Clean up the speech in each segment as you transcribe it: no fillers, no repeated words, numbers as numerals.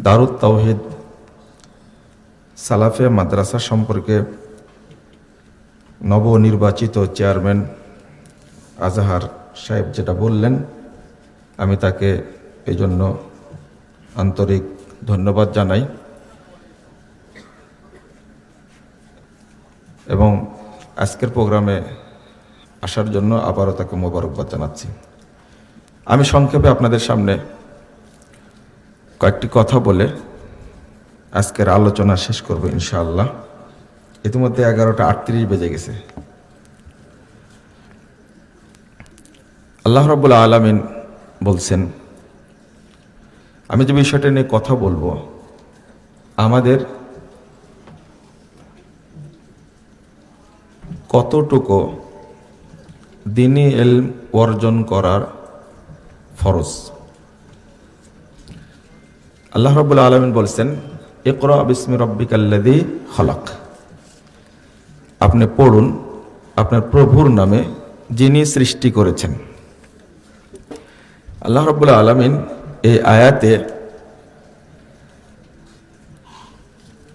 দারুত তাওহীদ সালাফিয়া মাদ্রাসা সম্পর্কে নবনির্বাচিত চেয়ারম্যান আজহার সাহেব যেটা বললেন, আমি তাকে এই জন্য আন্তরিক ধন্যবাদ জানাই এবং আজকের প্রোগ্রামে আসার জন্য আবারও তাকে মোবারকবাদ জানাচ্ছি। আমি সংক্ষেপে আপনাদের সামনে কয়েকটি কথা বলে আজকের আলোচনা শেষ করব ইনশাআল্লাহ। ইতিমধ্যে 11:38 বেজে গেছে। আল্লাহ রাব্বুল আলামিন বলছেন, আমি যে বিষয়টা নিয়ে কথা বলবো, আমাদের কতটুকু দ্বীনি ইলম অর্জন করার ফরজ। আল্লাহ রাব্বুল আলামিন বলছেন, ইকরা বিসমি রাব্বিকাল্লাযী খলাক, আপনি পড়ুন আপনার প্রভুর নামে যিনি সৃষ্টি করেছেন। আল্লাহ রাব্বুল আলামিন এই আয়াতে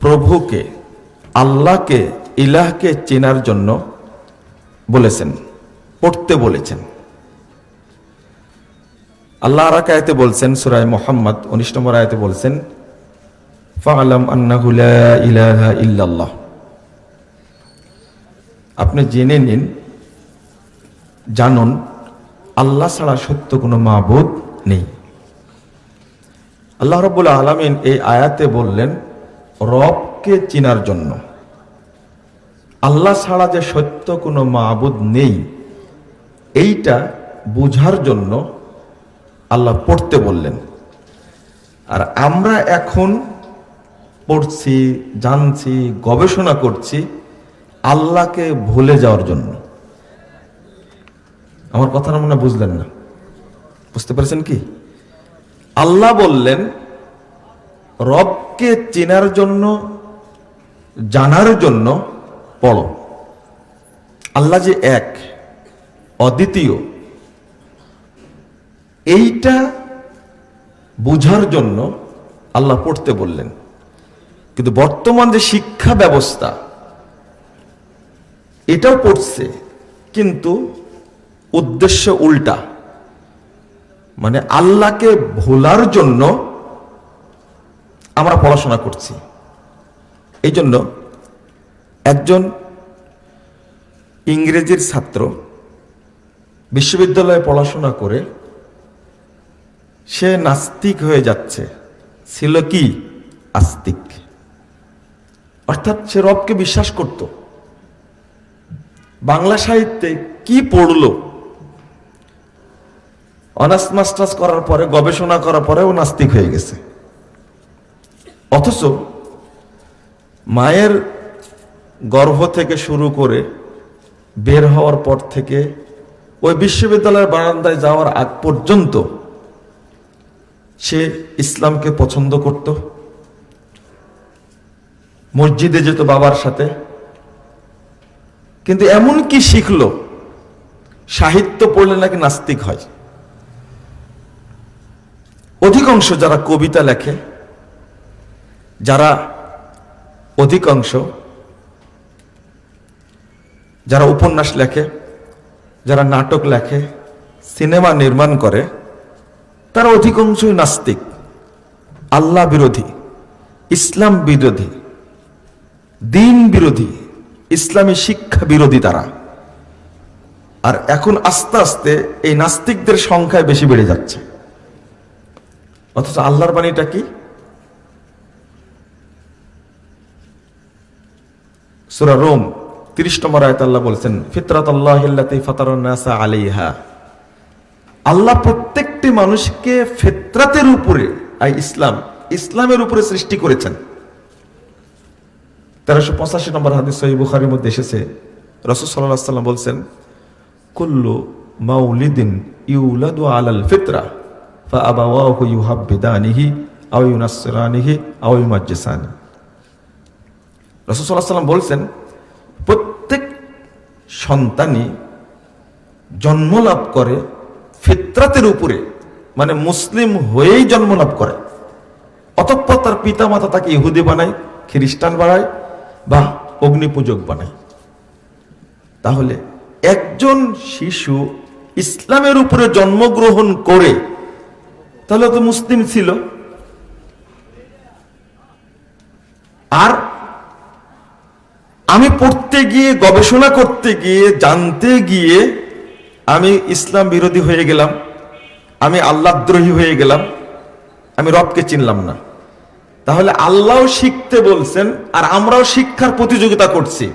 প্রভুকে, আল্লাহকে, ইলাহকে চেনার জন্য বলেছেন, পড়তে বলেছেন। আল্লাহ আর এক আয়াতে বলছেন, সূরা মুহাম্মদ 19 নম্বর আয়াতে বলছেন, ফা'লাম আন্নাহু লা ইলাহা ইল্লাল্লাহ, আপনি জেনে নিন, জানুন আল্লাহ ছাড়া সত্য কোনো মাবুদ নেই। আল্লাহ রাব্বুল আলামিন এই আয়াতে বললেন রবকে চিনার জন্য, আল্লাহ ছাড়া যে সত্য কোনো মাবুদ নেই এইটা বুঝার জন্য আল্লাহ পড়তে বললেন। আর আমরা এখন পড়ছি, জানছি, গবেষণা করছি আল্লাহকে ভুলে যাওয়ার জন্য। আমার কথাটা মনে বুঝলেন না? বুঝতে পারছেন কি? আল্লাহ বললেন রবকে চেনার জন্য, জানার জন্য পড়ো। আল্লাহ যে এক, অদ্বিতীয়, এইটা বুঝার জন্য আল্লাহ পড়তে বললেন। কিন্তু বর্তমান যে শিক্ষা ব্যবস্থা এটাও পড়ছে, কিন্তু উদ্দেশ্য উল্টা। মানে আল্লাহকে ভোলার জন্য আমরা পড়াশোনা করছি। এই জন্য একজন ইংরেজির ছাত্র বিশ্ববিদ্যালয়ে পড়াশোনা করে সে নাস্তিক হয়ে যাচ্ছে। ছিল কি? আস্তিক। অর্থাৎ সে রবকে বিশ্বাস করত। বাংলা সাহিত্যে কি পড়লো, অনার্স মাস্টার্স করার পরে, গবেষণা করার পরে ও নাস্তিক হয়ে গেছে। অথচ মায়ের গর্ভ থেকে শুরু করে বের হওয়ার পর থেকে ওই বিশ্ববিদ্যালয়ের বারান্দায় যাওয়ার আগ পর্যন্ত সে ইসলামকে পছন্দ করত। মসজিদে যেত বাবার সাথে। কিন্তু এমন কি শিখলো, সাহিত্য পড়লে নাকি নাস্তিক হয়। অধিকাংশ যারা কবিতা লেখে, যারা উপন্যাস লেখে, যারা নাটক লেখে, সিনেমা নির্মাণ করে, তারা অধিকাংশই নাস্তিক, আল্লাহ বিরোধী, ইসলাম বিরোধী, দ্বীন বিরোধী, ইসলামী শিক্ষা বিরোধী তারা। আর এখন আস্তে আস্তে এই নাস্তিকদের সংখ্যায় বেশি বেড়ে যাচ্ছে। অথচ আল্লাহর বাণীটা কি? সূরা রোম 30 নম্বর আয়াতে আল্লাহ বলেছেন, ফিতরাতাল্লাহিল্লাতী ফাতারান নাসা আলাইহা, আল্লাহ প্রত্যেকটি মানুষকে ফিতরাতের উপরে, ইসলামের উপরে সৃষ্টি করেছেন। 1385 নম্বর হাদিস সহিহ বুখারীর মধ্যে এসেছে, রাসূল সাল্লাল্লাহু আলাইহি ওয়াসাল্লাম বলেছেন, কুল্লু মাউলিদিন ইউলাদু আলাল ফিতরা ফাআবাওয়াহু ইউহাব্বিদানিহি আও ইউনাসসিরানিহি আও ইউমাজ্জিসানি। রাসূল সাল্লাল্লাহু আলাইহি ওয়াসাল্লাম বলেছেন, প্রত্যেক সন্তানই জন্ম লাভ করে ফিতরাতের উপরে, মানে মুসলিম হয়েই জন্ম লাভ করে। অতঃপর তার পিতা মাতা তাকে ইহুদি বানায়, খ্রিস্টান বানায় বা অগ্নিপূজক বানায়। তাহলে একজন শিশু ইসলামের উপরে জন্মগ্রহণ করে তাহলে তো মুসলিম ছিল। আর আমি পড়তে গিয়ে, গবেষণা করতে গিয়ে, জানতে গিয়ে আমি ইসলাম বিরোধী হয়ে গেলাম, আমি আল্লাহদ্রোহী হয়ে গেলাম, আমি রবকে চিনলাম না। তাহলে আল্লাহও শিখতে বলছেন আর আমরাও শিক্ষার প্রতিযোগিতা করছি।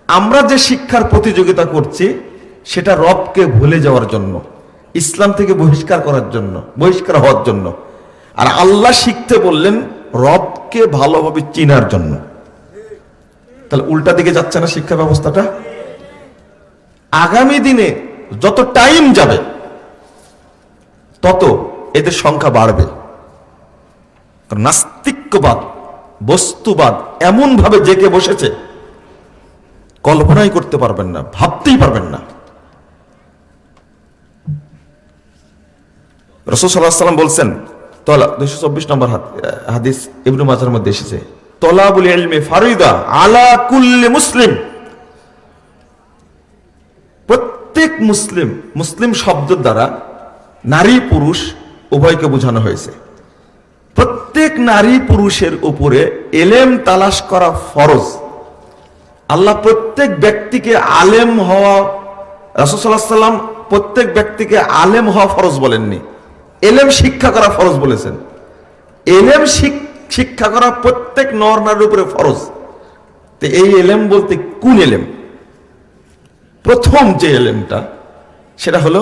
আমরা যে শিক্ষার প্রতিযোগিতা করছি সেটা রবকে ভুলে যাওয়ার জন্য, ইসলাম থেকে বহিষ্কার করার জন্য, বহিষ্কার হওয়ার জন্য। আর আল্লাহ শিখতে বললেন রবকে ভালোভাবে চিনার জন্য। তাহলে উল্টা দিকে যাচ্ছে না শিক্ষা ব্যবস্থাটা? আগামী দিনে যত টাইম যাবে তত এদের সংখ্যা বাড়বে। নাস্তিক্যবাদ, বস্তুবাদ এমন ভাবে জেগে বসেছে, কল্পনাই করতে পারবেন না, ভাবতেই পারবেন না। রাসূল সাল্লাল্লাহু আলাইহি ওয়াসাল্লাম বলছেন, 224 নম্বর হাদিস ইবনে মাজাহর মধ্যে এসেছে, তলাবুল ইলমি ফারিদা আলা কুল্লি মুসলিম। প্রত্যেক মুসলিম, মুসলিম শব্দের দ্বারা নারী পুরুষ উভয়কে বোঝানো হয়েছে। প্রত্যেক নারী পুরুষের উপরে এলেম তালাশ করা ফরজ। আল্লাহ প্রত্যেক ব্যক্তিকে আলেম হওয়া, রাসূল সাল্লাল্লাহু আলাইহি ওয়াসাল্লাম প্রত্যেক ব্যক্তিকে আলেম হওয়া ফরজ বলেননি, এলেম শিক্ষা করা ফরজ বলেছেন। এলেম শিক্ষা করা প্রত্যেক নর নারীর উপরে ফরজ। তো এই এলেম বলতে কোন এলেম? প্রথম যে এলেমটা সেটা হলো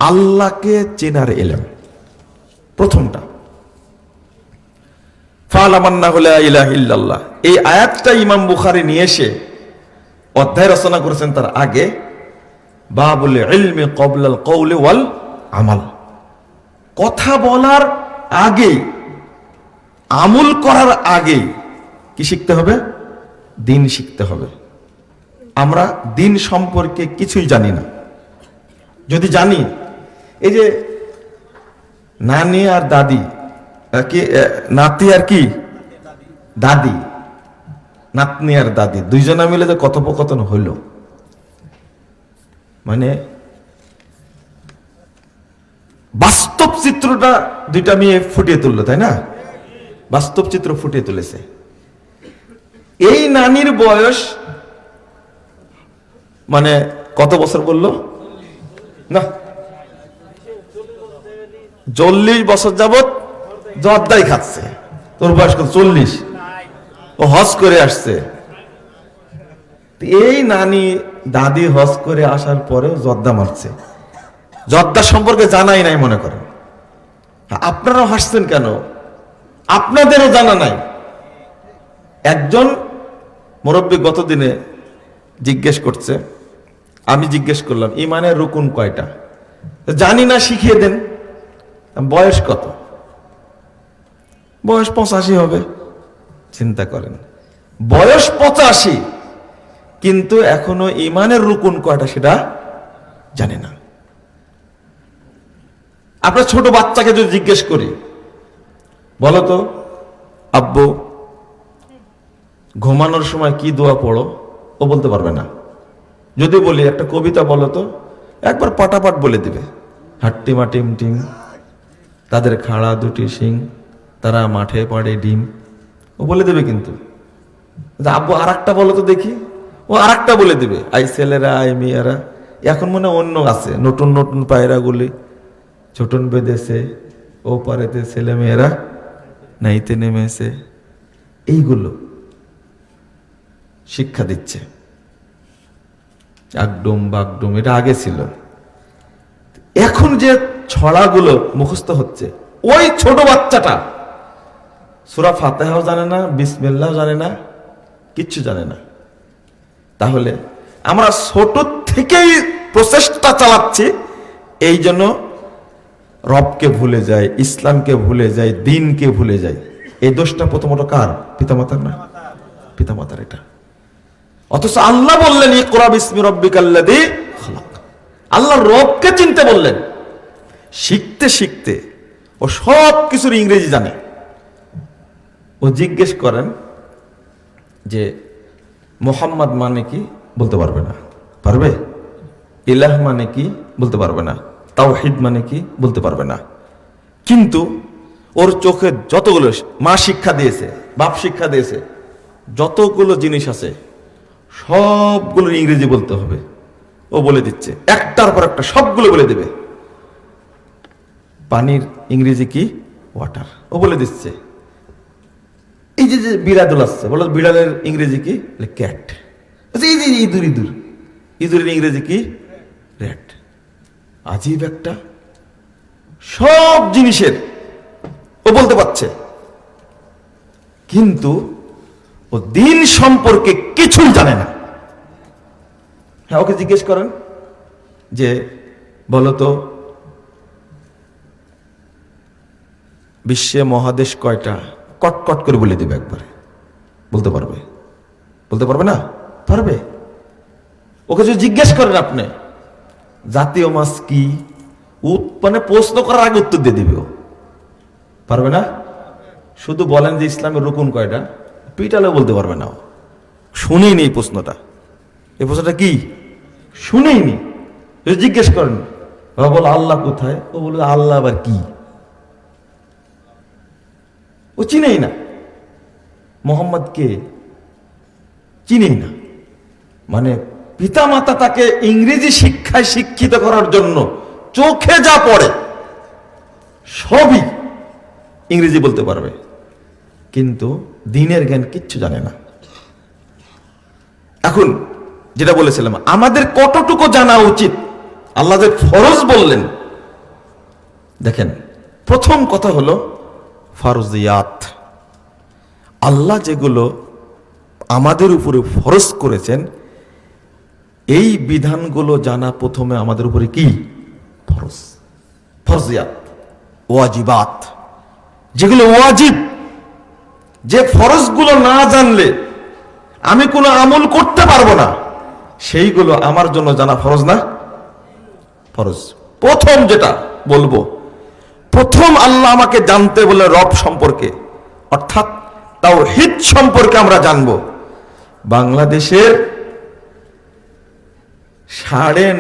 আল্লাহকে চেনার এলেম, প্রথমটা। ফালামান্নাহু লা ইলাহা ইল্লাল্লাহ, এই আয়াতটা ইমাম বুখারী নিয়ে এসে অধ্যায় রচনা করেছেন। তার আগে বাবুল ইলমি ক্বাবলাল কওলি ওয়াল আমাল, কথা বলার আগে, আমল করার আগে কি শিখতে হবে? দিন শিখতে হবে। আমরা দিন সম্পর্কে কিছুই জানি না। যদি জানি, এই যে নানি আর দাদি, নাতি আর কি দাদি, নাতনি আর দাদি, দুইজনা মিলে যে কথোপকথন হইল, মানে বাস্তব চিত্রটা দুইটা মেয়ে ফুটিয়ে তুললো, তাই না? বাস্তব চিত্র ফুটিয়ে তুলেছে। এই নানির বয়স মানে কত বছর বললো না, 40 বছর যাবত জর্দাই খাচ্ছে। তোর বয়স কত? 40। ও হজ করে আসছে। এই নানি দাদি হজ করে আসার পরে জর্দা মারছে, জর্দা সম্পর্কে জানাই নাই মনে করেন। আপনারাও হাসছেন কেন? আপনাদেরও জানা নাই। একজন মুরব্বী গত দিনে জিজ্ঞেস করছে, আমি জিজ্ঞেস করলাম ইমানের রুকুন কয়টা? জানি না, শিখিয়ে দেন। বয়স কত? বয়স 85 হবে। চিন্তা করেন, বয়স 85 কিন্তু এখনো ইমানের রুকুন কয়টা সেটা জানে না। আপনার ছোট বাচ্চাকে যদি জিজ্ঞেস করি, বলো তো আব্বু ঘুমানোর সময় কি দোয়া পড়ো, ও বলতে পারবে না। যদি বলি একটা কবিতা বলো তো, একবার পাটাপাট বলে দিবে। হাট্টিমা টিম টিম, তাদের খাড়া দুটি শিং, তারা মাঠে পাড়ে ডিম, ও বলে দেবে। কিন্তু আব্বু আর একটা বলো তো দেখি, ও আর একটা বলে দিবে। আই ছেলেরা আই মেয়েরা, এখন মনে অন্য আছে, নতুন নতুন পায়রা গুলি ছোটন বেঁধেছে, ও পারেতে ছেলে মেয়েরা নাইতে নেমেছে। এইগুলো শিক্ষা দিচ্ছে। আগডুম বাগডুম এটা আগে ছিল। এখন যে ছড়াগুলো মুখস্থ হচ্ছে, ওই ছোট বাচ্চাটা সূরা ফাতিহাও জানে না, বিসমিল্লাহও জানে না, কিচ্ছু জানে না। তাহলে আমরা ছোট থেকেই প্রচেষ্টা চালাচ্ছি, এই জন্য রবকে ভুলে যায়, ইসলামকে ভুলে যায়, দিনকে ভুলে যায়। এই দোষটা প্রথমত কার? পিতামাতার না? পিতামাতার এটা। অথচ আল্লাহ বললেন ইকরা বিসমি রাব্বিকাল্লাযী খালাক, আল্লাহ রবকে চিনতে বললেন। শিখতে শিখতে ও সব কিছুর ইংরেজি জানে। ও জিজ্ঞেস করেন যে মোহাম্মদ মানে কি, বলতে পারবে না। পারবে? ইলাহ মানে কি, বলতে পারবে না। তাওহীদ মানে কি, বলতে পারবে না। কিন্তু ওর চোখে যতগুলো মা শিক্ষা দিয়েছে, বাপ শিক্ষা দিয়েছে, যতগুলো জিনিস আছে সবগুলো ইংরেজি বলতে হবে। ও বলে দিচ্ছে, একটার পর একটা সবগুলো বলে দেবে। পানির ইংরেজি কি? ওয়াটার। ও বলে দিচ্ছে। এই যে বিড়াল আসছে, বলো বিড়ালের ইংরেজি কি? ক্যাট। এই যে ইঁদুর, ইঁদুর, ইঁদুরের ইংরেজি কি? র্যাট। আজীব একটা, সব জিনিসের ও বলতে পারছে, কিন্তু ও দিন সম্পর্কে কিছুই জানে না। হ্যাঁ, ওকে জিজ্ঞেস করেন যে বলতো বিশ্বে মহাদেশ কয়টা, কটকট করে বলে দেবে একবারে। বলতে পারবে? বলতে পারবে না? পারবে। ওকে যদি জিজ্ঞেস করেন আপনি জাতীয় মাছ কি, মানে প্রশ্ন করার আগে উত্তর দিয়ে দিবে। ও পারবে না। শুধু বলেন যে ইসলামের রুকুন কয়টা, পিটালেও বলতে পারবে না। শুনেই নি এই প্রশ্নটা। এই প্রশ্নটা কি শুনেই নি। যদি জিজ্ঞেস করেন বল আল্লাহ কোথায়, ও বলবে আল্লাহ আবার কি, ও চিনেই না। মোহাম্মদ কে চিনেই না। মানে পিতা মাতা তাকে ইংরেজি শিক্ষায় শিক্ষিত করার জন্য চোখে যা পড়ে সবই ইংরেজি বলতে পারবে, কিন্তু দিনের জ্ঞান কিচ্ছু জানে না। এখন যেটা বলেছিলাম, আমাদের কতটুকু জানা উচিত, আল্লাহ যে ফরজ বললেন, দেখেন প্রথম কথা হলো ফরজিয়াত। আল্লাহ যেগুলো আমাদের উপরে ফরজ করেছেন, এই বিধানগুলো জানা প্রথমে আমাদের উপরে কি ফরজ। ফরজিয়াত, ওয়াজিবাত, যেগুলো ওয়াজিব, যে ফরজগুলো না জানলে আমি কোনো আমল করতে পারবো না, সেইগুলো আমার জন্য জানা ফরজ না? ফরজ। প্রথম যেটা বলবো, প্রথম আল্লাহ আমাকে জানতে বলে রব সম্পর্কে, অর্থাৎ তাওহীদ সম্পর্কে আমরা জানবো। বাংলাদেশের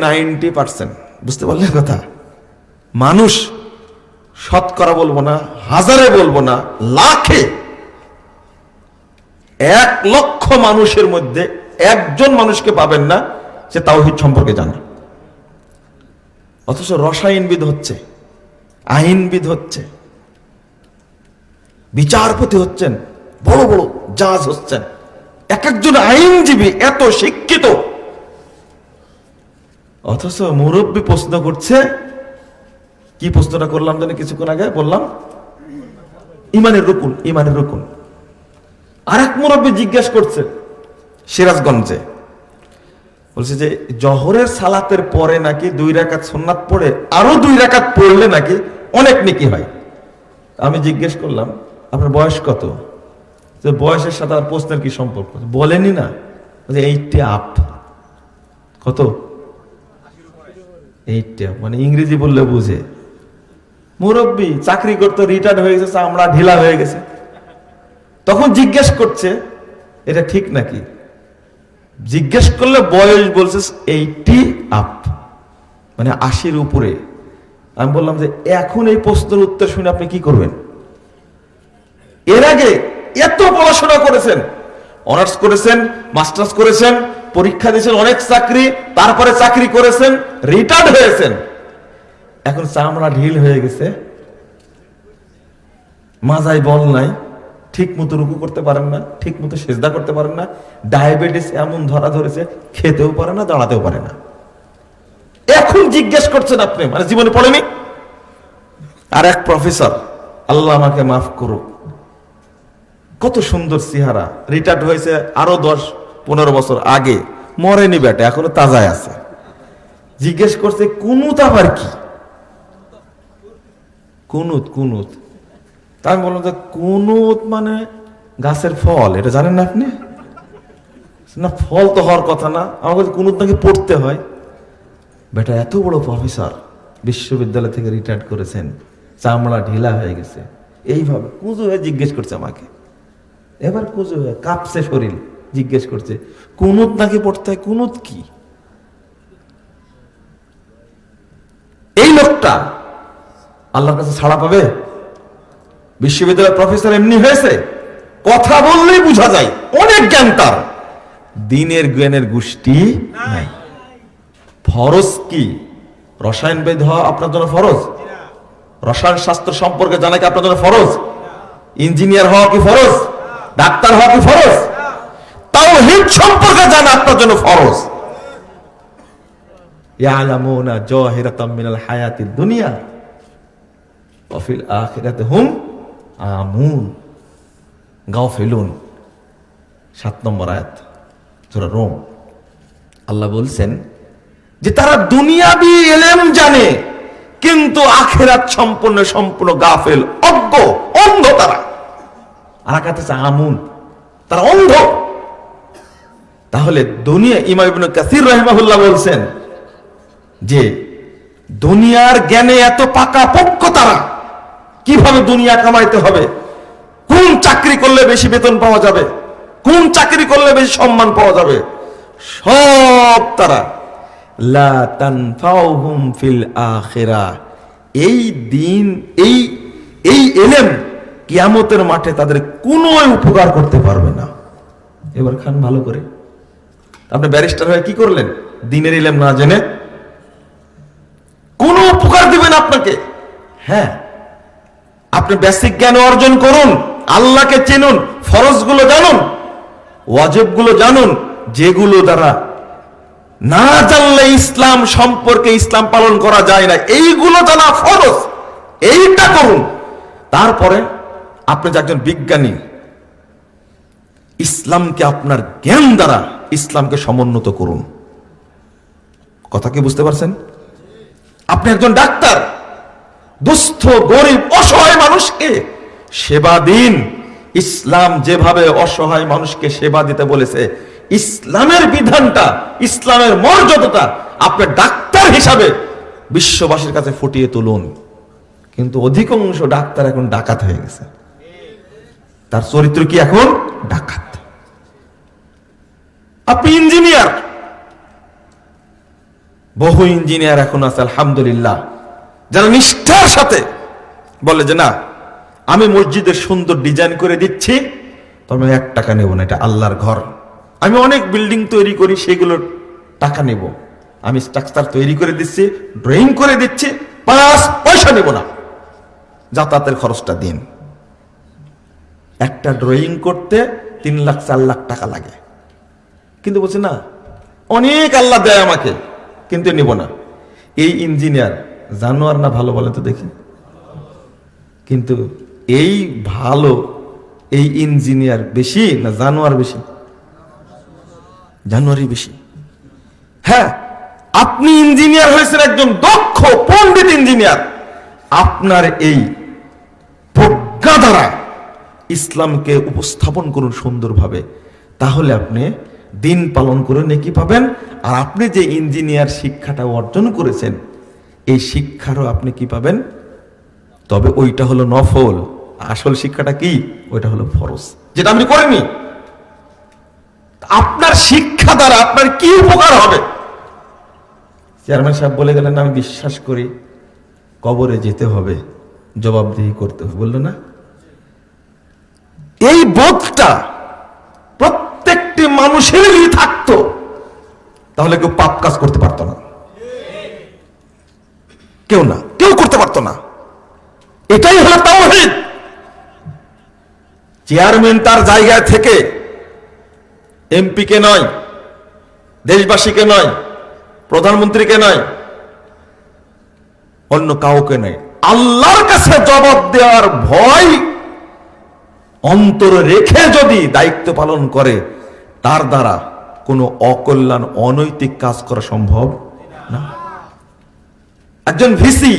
90%, বুঝতে পারলেন কথা, মানুষ, শতকরা বলবো না, হাজারে বলবো না, লাখে, 1,00,000 মানুষের মধ্যে একজন মানুষকে পাবেন না যে তাওহীদ সম্পর্কে জানে। অথচ রসায়নবিদ হচ্ছে, আইনবিদ হচ্ছে, বিচারপতি হচ্ছেন, বড় বড় জাজ হচ্ছেন, এক একজন আইনজীবী এত শিক্ষিত, অথচ মুরব্বী প্রশ্ন করছে, কি প্রশ্নটা করলাম জানি কিছুক্ষণ আগে বললাম, ইমানের রুকুন, ইমানের রুকুন। আরেক মুরব্বী জিজ্ঞেস করছে সিরাজগঞ্জে, বলছে যে জহরের সালাতের পরে নাকি 2 রাকাত সুন্নাত পড়ে আরো 2 রাকাত পড়লে নাকি অনেক নেকি হয়। আমি জিজ্ঞেস করলাম আপনার বয়স কত? যে বয়সের সাথে আর প্রশ্নের কি সম্পর্ক? বলেনি না, 80 আপ। কত? 80 আপ, মানে ইংরেজি বললে বুঝে। মুরব্বী চাকরি করতে, রিটায়ার্ড হয়ে গেছে, আমরা ঢিলা হয়ে গেছে। তখন জিজ্ঞেস করছে এটা ঠিক নাকি, জিজ্ঞেস করলে বয়স বলছে 80 আপ, মানে 80-র উপরে। আমি বললাম যে এখন এই প্রশ্নের উত্তর শুনে আপনি কি করবেন? এর আগে এত পড়াশোনা করেছেন, অনার্স করেছেন, মাস্টার্স করেছেন, পরীক্ষা দিয়েছেন, অনেক চাকরি, তারপরে চাকরি করেছেন, রিটায়ার্ড হয়েছেন, এখন চামড়া ঢিল হয়ে গেছে, মাজায় বল নাই, ঠিক মতো রুকু করতে পারেন না, ঠিক মতো সেজদা করতে পারেন না, ডায়াবেটিস এমন ধরা ধরেছে খেতেও পারে না, দাঁড়াতেও পারে না। এখন জিজ্ঞেস করছেন আপনি, মানে জীবনে পড়েনি। আর এক প্রফেসর, আল্লাহ আমাকে মাফ করুক, কত সুন্দর চেহারা, রিটায়ার্ড হয়েছে আরো 10-15 বছর আগে, মরেনি বেটা, এখনো তাজায় আছে। জিজ্ঞেস করছে কুনুত আবার কি? কুনুত, কুনুত। তা আমি বললাম যে কুনুত মানে গাছের ফল, এটা জানেন না আপনি? না, ফল তো হওয়ার কথা না। আমার কাছে কুনুত নাকি পড়তে হয়। বেটা এত বড় প্রফেসর, বিশ্ববিদ্যালয় থেকে রিটায়ার্ড করেছেন, চামড়া ঢিলা হয়ে গেছে, এইভাবে কুঁজু হয়ে জিজ্ঞেস করছে আমাকে এবার কুজো হয়ে কাঁপছে শরীর, জিজ্ঞেস করছে কুনুত নাকি পড়তে হয়? কুনুত কি? এই লোকটা আল্লাহর কাছে ছাড়া পাবে? বিশ্ববিদ্যালয়ের প্রফেসর এমনি হয়েছে, কথা বললেই বোঝা যায় অনেক জ্ঞান তার, দিনের জ্ঞানের গোষ্ঠী নাই। ফরজ কি? রসায়নবিদ হওয়া আপনার জন্য ফরজ? রসায়ন শাস্ত্র সম্পর্কে জানা কি আপনার জন্য ফরজ? ইঞ্জিনিয়ার হওয়া কি ফরজ? ডাক্তার হওয়া কি ফরজ? তাওহীদ সম্পর্কে জানা আপনার জন্য ফরজ। ইয়ালামুনা জাহিরাতাম মিনাল হায়াতিদ দুনিয়া ওয়া ফিল আখিরাতি হুম আমুন গাফিলুন। 7 নম্বর আয়াত সূরা রুম। আল্লাহ বলছেন যে তারা দুনিয়াবি ইলম জানে কিন্তু আখিরাত সম্পূর্ণ গাফেল, অজ্ঞ, অন্ধ তারা। আর কাছে আমুন, তারা অন্ধ। তাহলে দুনিয়া, ইমাম ইবনে কাসির রাহিমাহুল্লাহ বলছেন যে দুনিয়ার জ্ঞানে এত পাকাপোক্ত তারা, কিভাবে দুনিয়া কামাইতে হবে, কোন চাকরি করলে বেশি বেতন পাওয়া যাবে, কোন চাকরি করলে বেশি সম্মান পাওয়া যাবে, সব তারা। লা তানফাউহুম ফিল আখিরাহ, এই দিন, এই ইলম কিয়ামতের মাঠে তাদের কোনো উপকার করতে পারবে না। এবার খান ভালো করে, আপনি ব্যারিস্টার হয়ে কি করলেন? দিনের ইলম না জেনে কোন উপকার দিবেন আপনাকে? হ্যাঁ, আপনি বেসিক জ্ঞান অর্জন করুন, আল্লাহকে চিনুন, ফরজগুলো জানুন, ওয়াজিবগুলো জানুন, যেগুলো দ্বারা না জানলে ইসলাম সম্পর্কে, ইসলাম পালন করা যায় না, এইগুলো জানা ফরজ, এইটা করুন। তারপরে আপনি যে একজন বিজ্ঞানী, ইসলামকে আপনার জ্ঞান দ্বারা ইসলামকে সমুন্নত করুন। কথা কি বুঝতে পারছেন? আপনি একজন ডাক্তার, দুস্থ, গরিব, অসহায় মানুষকে সেবা দিন। ইসলাম যেভাবে অসহায় মানুষকে সেবা দিতে বলেছে, ইসলামের বিধানটা, ইসলামের মর্যাদাটা আপনি ডাক্তার হিসাবে বিশ্ববাসীর কাছে ফুটিয়ে তুলুন। কিন্তু অধিকাংশ ডাক্তার এখন ডাকাত হয়ে গেছে, তার চরিত্র কি এখন? ডাকাত। আপনি ইঞ্জিনিয়ার, বহু ইঞ্জিনিয়ার এখন আছে আলহামদুলিল্লাহ, যারা নিষ্ঠার সাথে বলে যে না, আমি মসজিদের সুন্দর ডিজাইন করে দিচ্ছি, তবে 1 টাকা নেব না, এটা আল্লাহর ঘর। আমি অনেক বিল্ডিং তৈরি করি, সেগুলোর টাকা নেব, আমি স্ট্রাকচার তৈরি করে দিচ্ছি, ড্রয়িং করে দিচ্ছি, 5 পয়সা নেব না, যাতায়াতের খরচটা দিন। একটা ড্রয়িং করতে 3 লাখ 4 লাখ টাকা লাগে, কিন্তু বলছে না, অনেক আল্লাহ দেয় আমাকে, কিন্তু নিব না। এই ইঞ্জিনিয়ার জানোয়ার না ভালো বলে তো দেখি? কিন্তু এই ভালো, এই ইঞ্জিনিয়ার বেশি না জানোয়ার বেশি? জানোয়ারই বেশি। হ্যাঁ, আপনি ইঞ্জিনিয়ার হয়েছেন, একজন দক্ষ পণ্ডিত ইঞ্জিনিয়ার, আপনার এই প্রজ্ঞা দ্বারা ইসলামকে উপস্থাপন করুন সুন্দরভাবে, তাহলে আপনি দিন পালন করে নেকি পাবেন। আর আপনি যে ইঞ্জিনিয়ার শিক্ষাটা অর্জন করেছেন, এই শিক্ষারও আপনি কি পাবেন? তবে ওইটা হলো নফল, আসল শিক্ষাটা কি? ওইটা হলো ফরজ, যেটা আপনি করেননি। আপনার শিক্ষা দ্বারা আপনার কি উপকার হবে? চেয়ারম্যান সাহেব বলে গেলেন, আমি বিশ্বাস করি কবরে যেতে হবে, জবাবদিহি করতে হবে, বললো না? এই বোধটা প্রত্যেকটি মানুষের যদি থাকতো, তাহলে কেউ পাপ কাজ করতে পারতো না, কেউ করতে পারতো না। এটাই হলো তাওহীদ। চেয়ারম্যান তার জায়গায় থেকে এমপি কে নয়, দেশবাসীকে নয়, প্রধানমন্ত্রীকে নয়, অন্য কাউকে নয়, আল্লাহর কাছে জবাব দেওয়ার ভয় অন্তরে রেখে যদি দায়িত্ব পালন করে, তার দ্বারা কোনো অকল্যাণ, অনৈতিক কাজ করা সম্ভব না। একজন ভিসি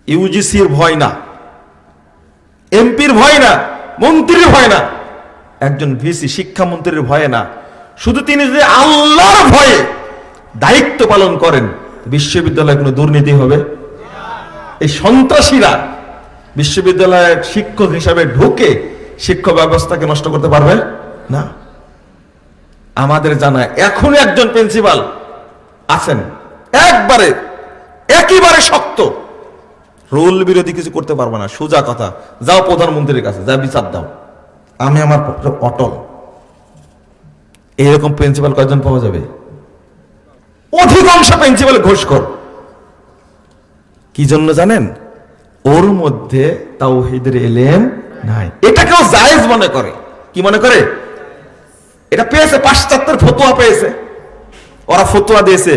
ইউজিসির ভয় না, এমপির ভয় না, মন্ত্রীর ভয় না, একজন ভিসি শিক্ষামন্ত্রীর ভয়ে না, শুধু তিনি যদি আল্লাহর ভয়ে দায়িত্ব পালন করেন, বিশ্ববিদ্যালয়ে কোনো দুর্নীতি হবে? এই সন্ত্রাসীরা বিশ্ববিদ্যালয়ের শিক্ষক হিসাবে ঢুকে শিক্ষা ব্যবস্থাকে নষ্ট করতে পারবে না। আমাদের জানা এখন একজন প্রিন্সিপাল আছেন একেবারে শক্ত, রুল বিরোধী কিছু করতে পারবে না, সোজা কথা, যাও প্রধানমন্ত্রীর কাছে, যা বিচার দাও, আমি আমার পক্ষে অটল। এরকম প্রিন্সিপাল কয়জন পাওয়া যাবে? অধিকাংশ প্রিন্সিপাল ঘুষখোর। কি জন্য জানেন? ওর মধ্যে তাওহীদের ইলম নাই। এটাকেও জায়েজ মনে করে। কি মনে করে? এটা পেয়েছে, পাশ্চাত্যের ফতোয়া পেয়েছে, ওরা ফতোয়া দিয়েছে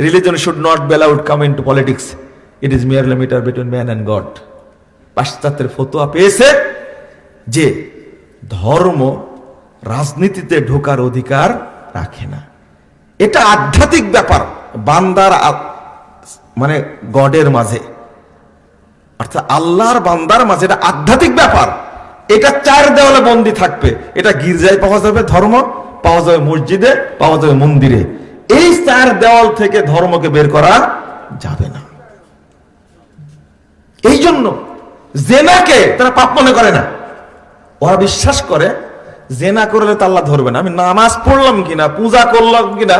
religion should not be allowed come into politics, it is merely matter between man and God. পাশ্চাত্যের ফতোয়া পেয়েছে যে ধর্ম রাজনীতিতে ঢোকার অধিকার রাখে না। এটা আধ্যাত্মিক ব্যাপার, বান্দার মানে গডের মাঝে, অর্থাৎ আল্লাহর বান্দার মাঝে, এটা আধ্যাত্মিক ব্যাপার। এটা চার দেওয়ালে বন্দী থাকবে। এটা গির্জায় পাওয়া যাবে ধর্ম, পাওয়া যাবে মসজিদে, পাওয়া যাবে মন্দিরে। এই চার দেওয়াল থেকে ধর্মকে বের করা যাবে না। এই জন্য জেনাকে তারা পাপ মনে করে না। ওরা বিশ্বাস করে জেনা করলে তো আল্লাহ ধরবে না। আমি নামাজ পড়লাম কিনা, পূজা করলাম কিনা,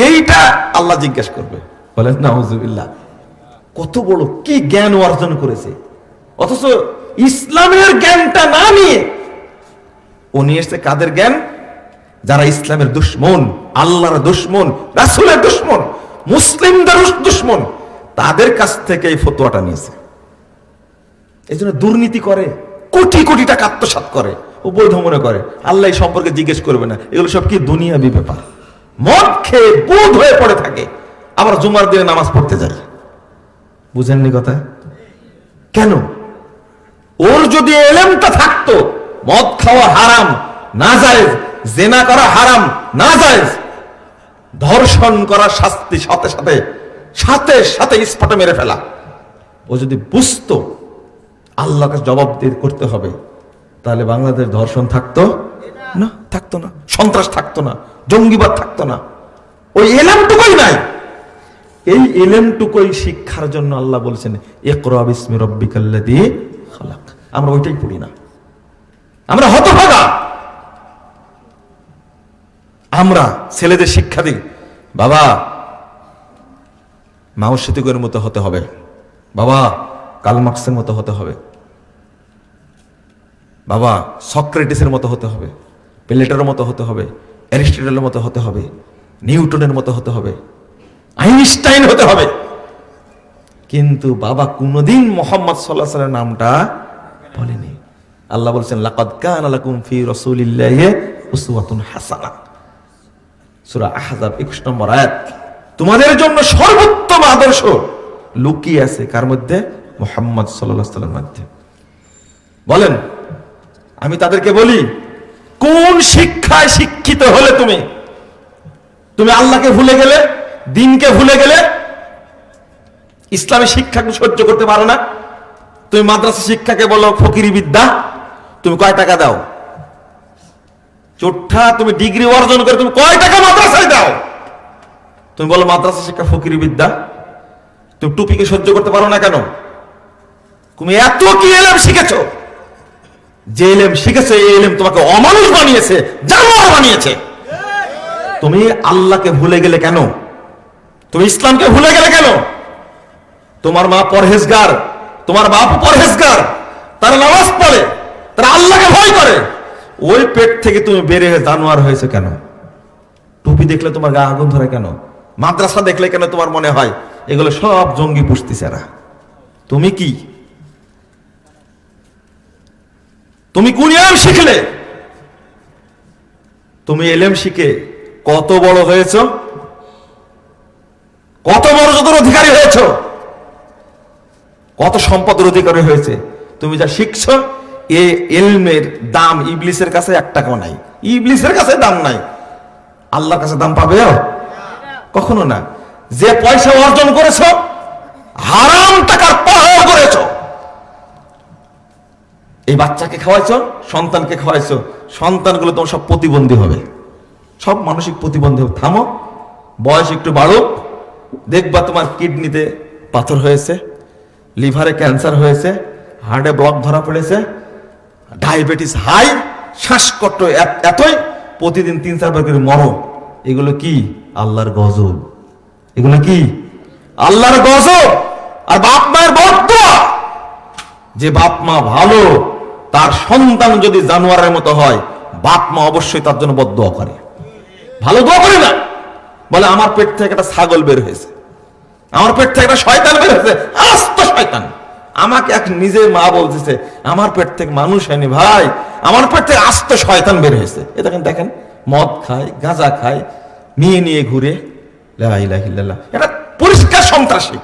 এইটা আল্লাহ জিজ্ঞেস করবে। বলেন নাউজুবিল্লাহ। কত বড় কি জ্ঞান অর্জন করেছে, অথচ ইসলামের জ্ঞানটা না নিয়ে ও নিয়ে এসছে কাদের জ্ঞান? যারা ইসলামের দুশ্মন, আল্লাহর দুশ্মন, রাসূলের দুশ্মন, মুসলিমদের দুশ্মন, তাদের কাছ থেকে এই ফতোয়াটা নিয়েছে। এই জন্য দুর্নীতি করে, কোটি কোটি টাকা আত্মসাৎ করে, ও বৈধ মনে করে। আল্লাহ এই সম্পর্কে জিজ্ঞেস করবে না। এগুলো সব কি দুনিয়াবি ব্যাপার। মদ খেয়ে বুধ হয়ে পড়ে থাকে, আবার জুমার দিনে নামাজ পড়তে যায়। বুঝেননি কথা? কেন? ওর যদি এলেমটা থাকতো মদ খাওয়া হারাম, নাজায়েজ, জেনা করা হারাম, নাজায়েজ, ধর্ষণ করা শাস্তি সাথে সাথে সাথে সাথে স্পটে মেরে ফেলা, ও যদি বুঝতো আল্লাহকে জবাব দিয়ে করতে হবে, তাহলে বাংলাদেশ ধর্ষণ থাকতো না, থাকতো না, সন্ত্রাস থাকতো না, জঙ্গিবাদ থাকতো না। ওই এলেমটুকুই নাই। এই এলেমটুকুই শিক্ষার জন্য আল্লাহ বলছেন ইকরা বিসমি রাব্বিকাল্লাযী খালাক। আমরা ওইটাই পড়ি না, আমরা হতভাগা। আমরা ছেলেদের শিক্ষা দিই, বাবা মাও সেতুকের মতো হতে হবে, বাবা কার্ল মার্কসের মতো হতে হবে, বাবা সক্রেটিসের মতো হতে হবে, প্লেটোর মতো হতে হবে, অ্যারিস্টটলের মতো হতে হবে, নিউটনের মতো হতে হবে, আইনস্টাইন হতে হবে। কিন্তু বাবা কোনদিন মুহাম্মদ সাল্লাল্লাহু আলাইহি ওয়াসাল্লামের নামটা বলেনি। আল্লাহ বলেছেন লাকাদ কানা লাকুম ফি রাসূলিল্লাহি উসওয়াতুন হাসানাহ, সূরা আহজাব 21 নম্বর আয়াত। তোমাদের জন্য সর্বোত্তম আদর্শ লুকিয়ে আছে কার মধ্যে? মুহাম্মদ সাল্লাল্লাহু আলাইহি ওয়াসাল্লামের মধ্যে। বলেন, আমি তাদেরকে বলি, কোন শিক্ষায় শিক্ষিত হলে তুমি আল্লাহকে ভুলে গেলে, দিনকে ভুলে গেলে, ইসলামী শিক্ষাকে সহ্য করতে পারো না? তুমি মাদ্রাসা শিক্ষাকে বলো ফকিরি বিদ্যা। তুমি কয় টাকা দাও? চোট্টা, তুমি ডিগ্রি অর্জন করে তুমি কয় টাকা মাদ্রাসায় দাও? তুমি বলো মাদ্রাসা শিক্ষা ফকিরি বিদ্যা। তুমি টুপিকে সহ্য করতে পারো না কেন? তুমি এত কি এলেম শিখেছো? যে এলেম শিখেছে এই এলেম তোমাকে অমানুষ বানিয়েছে, জানোয়ার বানিয়েছে। তুমি আল্লাহকে ভুলে গেলে কেন? তুমি ইসলামকে ভুলে গেলে কেন? তোমার মা পরহেজগার, তোমার বাপ পরহেজগার, তারা নামাজ পড়ে, তারা আল্লাহকে ভয় করে, ওই পেট থেকে তুমি বের হয়ে জানোয়ার হয়েছে কেন? টুপি দেখলে তোমার গা আগুন ধরে কেন? মাদ্রাসা দেখলে কেন তোমার মনে হয় এগুলো সব জঙ্গি পুষতেছে এরা? তুমি কি? তুমি কোন এলেম শিখলে? তুমি এলেম শিখে কত বড় হয়েছ, কত মর্যাদার অধিকারী হয়েছ, কত সম্পদের অধিকারী হয়েছে। তুমি যা শিখছ এই ইলমের দাম ইবলিসের কাছে 1 টাকাও নাই। ইবলিসের কাছে দাম নাই, আল্লাহর কাছে দাম পাবে কখনো না। যে পয়সা অর্জন করেছ হারাম টাকার পাহাড় করেছ, এই বাচ্চাকে খাওয়াইছো, সন্তানকে খাওয়াইছো, সন্তানগুলো তোমার সব প্রতিবন্ধী হবে, সব মানসিক প্রতিবন্ধী হবে। থামো, বয়স একটু বাড়ুক, দেখবা তোমার কিডনিতে পাথর হয়েছে, লিভারে ক্যান্সার হয়েছে, হার্টে ব্লক ধরা পড়েছে, ডায়াবেটিস হাই, শ্বাসকষ্ট এতই, প্রতিদিন 3-4 বার করে মরো। এগুলো কি? আল্লাহর গজব। এগুলো কি? আল্লাহর গজব। আর বাপ মায়ের বদদুয়া। যে বাপ মা ভালো, তার সন্তান যদি জানোয়ারের মতো হয়, বাপ মা অবশ্যই তার জন্য বদদুয়া করে, ভালো দোয়া করে না। বলে আমার পেট থেকে একটা ছাগল বের হয়েছে, আমার পেট থেকে একটা শয়তান বের হয়েছে, আস্ত শয়তান। আমাকে এক নিজে মা বলতেছে আমার পেট থেকে মানুষ হয়নি ভাই, আমার পেট থেকে আস্ত শয়তান বের হয়েছে। এ দেখেন দেখেন, মদ খায়, গাঁজা খায়, মেয়ে নিয়ে ঘুরে, লা ইলাহা ইল্লাল্লাহ। এটা পরিষ্কার সন্ত্রাসী।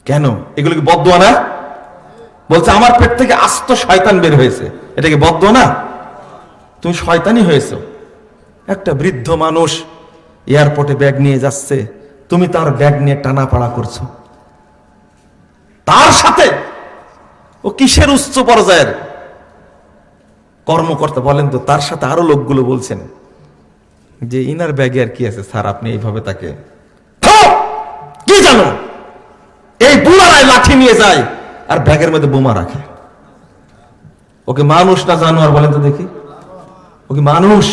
কেন? এগুলো কি বদদুয়া না? বলছে আমার পেট থেকে আস্ত শয়তান বের হয়েছে, এটা কি বদদুয়া না? তুমি শয়তানি হয়েছো। একটা বৃদ্ধ মানুষ এয়ারপোর্টে ব্যাগ নিয়ে যাচ্ছে, তুমি তার ব্যাগ নিয়ে টানাপাড়া করছো। তার সাথে ও কিসের উচ্চ পর্যায়ের কর্মকর্তা বলেন তো? তার সাথে আরো লোকগুলো বলছেন যে ইনার ব্যাগে আর কি আছে স্যার, আপনি এইভাবে তাকে কি জানো, এই বুড়ারাই লাঠি নিয়ে যায় আর ব্যাগের মধ্যে বোমা রাখে। ওকে মানুষ না জানোয়ার বলেন তো দেখি? ওকে মানুষ?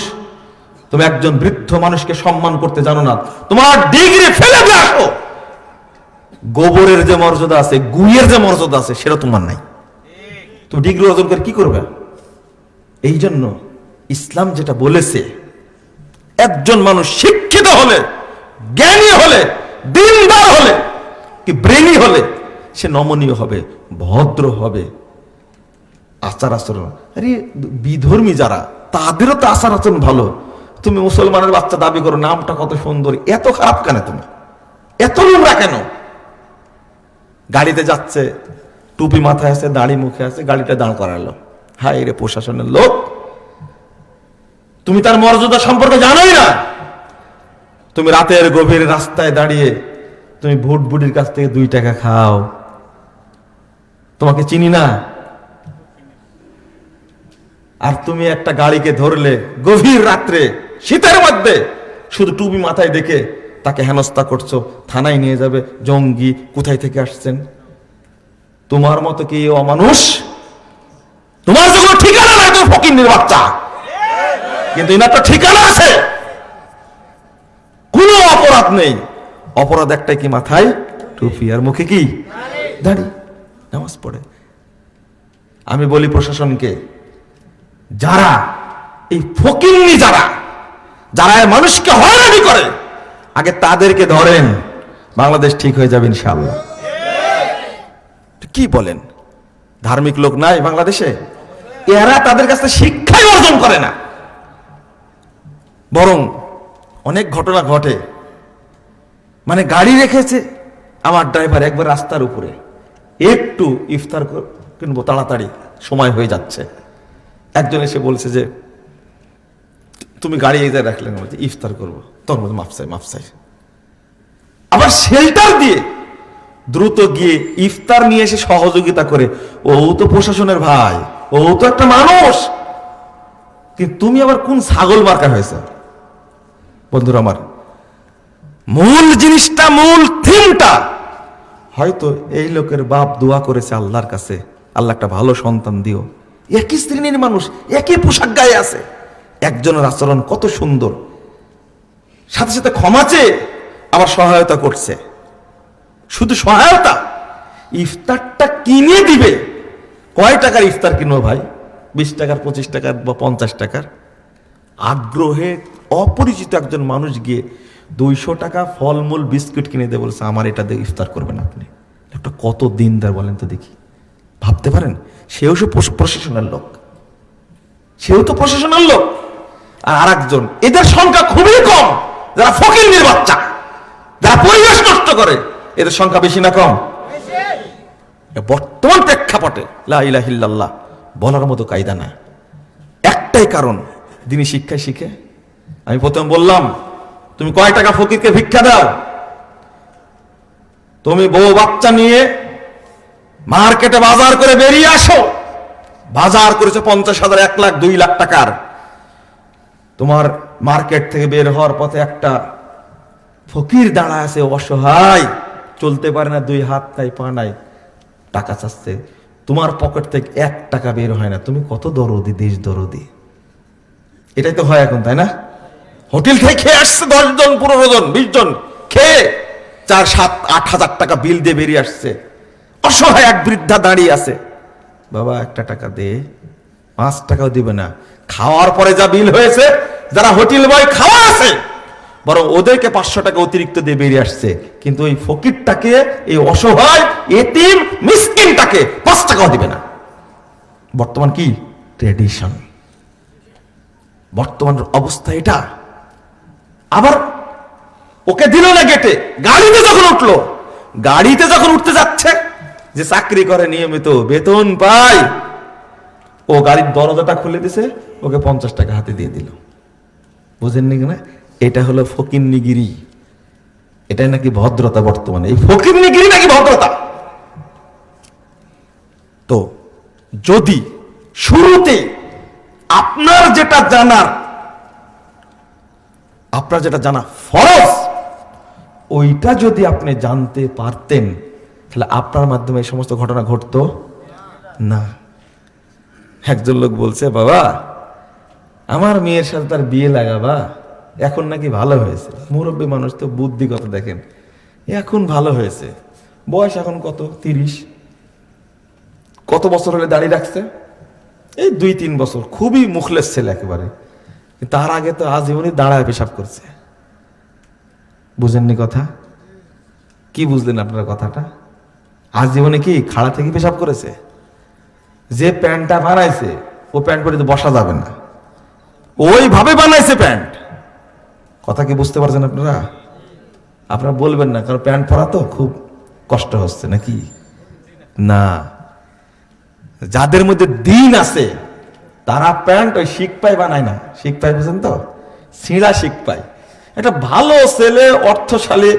তুমি একজন বৃদ্ধ মানুষকে সম্মান করতে জানো না, তোমার ডিগ্রি ফেলে দিয়ে আসো। গোবরের যে মর্যাদা আছে, গুইয়ের যে মর্যাদা আছে, সেটা তোমার নাই। তুমি ডিগ্রি অর্জন করে কি করবে? এই জন্য ইসলাম যেটা বলেছে, একজন মানুষ শিক্ষিত হলে, জ্ঞানী হলে, দিনদার হলে, কি ব্রেনি হলে, সে নমনীয় হবে, ভদ্র হবে, আচার আচরণ। আরে বিধর্মী যারা, তাদেরও তো আচার আচরণ ভালো। তুমি মুসলমানের বাচ্চা দাবি করো, নামটা কত সুন্দর, এত খারাপ কেন? তুমি এত নোংরা কেন? গাড়িতে যাচ্ছে, টুপি মাথায় আছে, দাড়ি মুখে আছে, গাড়িটা দাঁড় করালো। হায় রে প্রশাসনের লোক, তুমি তার মর্যাদা সম্পর্কে জানোই না। তুমি রাতের গভীর রাস্তায় দাঁড়িয়ে তুমি ভুট বুটির কাছ থেকে 2 টাকা খাও, তোমাকে চিনি না। আর তুমি একটা গাড়িকে ধরলে গভীর রাত্রে, শীতের মধ্যে, শুধু টুপি মাথায় দেখে তাকে হেনস্থা করছো, থানায় নিয়ে যাবে, জঙ্গি, কোথায় থেকে আসছেন। তোমার মতো কি অমানুষ? তোমার যখন ঠিকানা নাই, তুমি ফকিন্নির বাচ্চা। কিন্তু এনার তো ঠিকানা আছে, কোনো অপরাধ নেই। অপরাধ একটাই, কি? মাথায় টুপি আর মুখে কি? দাড়ি, নামাজ পড়ে। আমি বলি প্রশাসনকে, যারা এই ফকিন্নি, যারা যারা মানুষকে হয়রানি করে, আগে তাদেরকে ধরেন, বাংলাদেশ ঠিক হয়ে যাবে ইনশাআল্লাহ। কি বলেন? ধার্মিক লোক নাই বাংলাদেশে? এরা তাদের কাছে শিক্ষাই অর্জন করে না, বরং অনেক ঘটনা ঘটে। মানে গাড়ি রেখেছে আমার ড্রাইভার একবার রাস্তার উপরে, একটু ইফতার কিনবো, তাড়াতাড়ি সময় হয়ে যাচ্ছে। একজন এসে বলছে যে তুমি গাড়ি এই জায়গায় রাখলেন, ইফতার করবো, তোর মধ্যে মাফসাই। আবার শেল্টার দিয়ে দ্রুত গিয়ে ইফতার নিয়ে এসে সহযোগিতা করে। ও তো প্রশাসনের ভাই, ও তো একটা মানুষ, কিন্তু তুমি আবার কোন ছাগল মার্কা হয়েছে? বন্ধুরা আমার, মূল জিনিসটা, মূল থিমটা, হয়তো এই লোকের বাপ দোয়া করেছে আল্লাহর কাছে, আল্লাহ একটা ভালো সন্তান দিও। একই শ্রেণীর মানুষ, একই পোশাক গায়ে আছে, একজনের আচরণ কত সুন্দর, সাথে সাথে ক্ষমা চেয়ে আবার সহায়তা করছে। শুধু সহায়তা, ইফতারটা কিনে দিবে। কয় টাকার ইফতার কিনবো ভাই? 20 টাকার, 25 টাকার বা 50 টাকার? আগ্রহে অপরিচিত একজন মানুষ গিয়ে 200 টাকা ফলমূল বিস্কুট কিনে দিয়ে বলছে আমার এটা দিয়ে ইফতার করবেন আপনি। একটা কত দিনদার বলেন তো দেখি, ভাবতে পারেন? সেও প্রশাসনের লোক, সেও তো প্রশাসনের লোক। আর আরেকজন, এদের সংখ্যা খুবই কম, যারা ফকিন্নির বাচ্চা, যারা পরিবেশ নষ্ট করে, এদের সংখ্যা বেশি না কম? বর্তমান প্রেক্ষাপটে লা ইলাহা ইল্লাল্লাহ বলার মতো কায়দা না। একটাই কারণ, দিনী শিক্ষায় শিখে। আমি প্রথম বললাম, তুমি কয় টাকা ফকিরকে ভিক্ষা দাও? তুমি বউ বাচ্চা নিয়ে মার্কেটে বাজার করে বেরিয়ে আসো, বাজার করেছে 50,000, 1 লাখ, 2 লাখ টাকার। তোমার মার্কেট থেকে বের হওয়ার পথে একটা ফকির দাঁড়া আছে, অসহায়, চলতে পারে না, 2 হাত নাই, পা নাই, টাকা চাচ্ছে। তোমার পকেট থেকে 1 টাকা বের হয় না, তুমি কত দরদি, দেশ দরদি। এটাই তো হয় এখন, তাই না? হোটেল থেকে খেয়ে আসছে 10 জন 15 জন 20 জন খেয়ে 4, 7, 8 হাজার টাকা বিল দিয়ে বেরিয়ে আসছে। অসহায় এক বৃদ্ধা দাঁড়িয়ে আছে, বাবা 1 টাকা দে, 5 টাকাও দিবে না। খাওয়ার পরে যা বিল হয়েছে, যারা হোটেল বয় খাওয়া আছে, বরং ওদেরকে 500 টাকা অতিরিক্ত দিয়ে বেরিয়ে আসছে। কিন্তু ওই ফকিরটাকে, এই অসহায় এতিম মিসকিনটাকে 5 টাকাও দিবে না। বর্তমান কি ট্রেডিশন, বর্তমান অবস্থা এটা। আবার ওকে দিল না গেটে, গাড়িতে যখন উঠতে যাচ্ছে, যে চাকরি করে নিয়মিত বেতন পায়, ও গাড়ির দরজাটা খুলে দিছে, ওকে 50 টাকা হাতে দিয়ে দিল। বুঝেননি কিনা? এটা হলো ফকিন্নিগিরি। এটাই নাকি ভদ্রতা বর্তমানে? এই ফকিন্নিগিরি নাকি ভদ্রতা? তো যদি শুরুতে আপনার যেটা জানা ফরজ, ওইটা যদি আপনি জানতে পারতেন, তাহলে আপনার মাধ্যমে এই সমস্ত ঘটনা ঘটতো না। একজন লোক বলছে, বাবা আমার মেয়ের সাথে তার বিয়ে লাগাবা, এখন নাকি ভালো হয়েছে। মুরব্বী মানুষ তো, বুদ্ধি কত দেখেন, এখন ভালো হয়েছে। বয়স এখন কত? 30। কত বছর হলে দাড়ি রাখছে? এই 2-3 বছর। খুবই মুখলেস ছেলে একেবারে। তার আগে তো আজীবনই দাঁড়ায় পেশাব করছে। বুঝেননি কথা? কি বুঝলেন আপনারা কথাটা? আজীবনে কি খাড়া থেকে পেশাব করেছে? যে প্যান্টটা বানাইছে, ও প্যান্ট পরে তো বসা যাবে না, ওইভাবে বানাইছে প্যান্ট। কথা কি বুঝতে পারছেন আপনারা? আপনারা বলবেন না, কারণ প্যান্ট পরা তো খুব কষ্ট হচ্ছে নাকি? না, যাদের মধ্যে দিন আছে তারা প্যান্ট ওই শিকপাই বানায় না। শিকপাই বুঝেন তো? ছিঁড়া শিকপাই। একটা ভালো ছেলে, অর্থশালী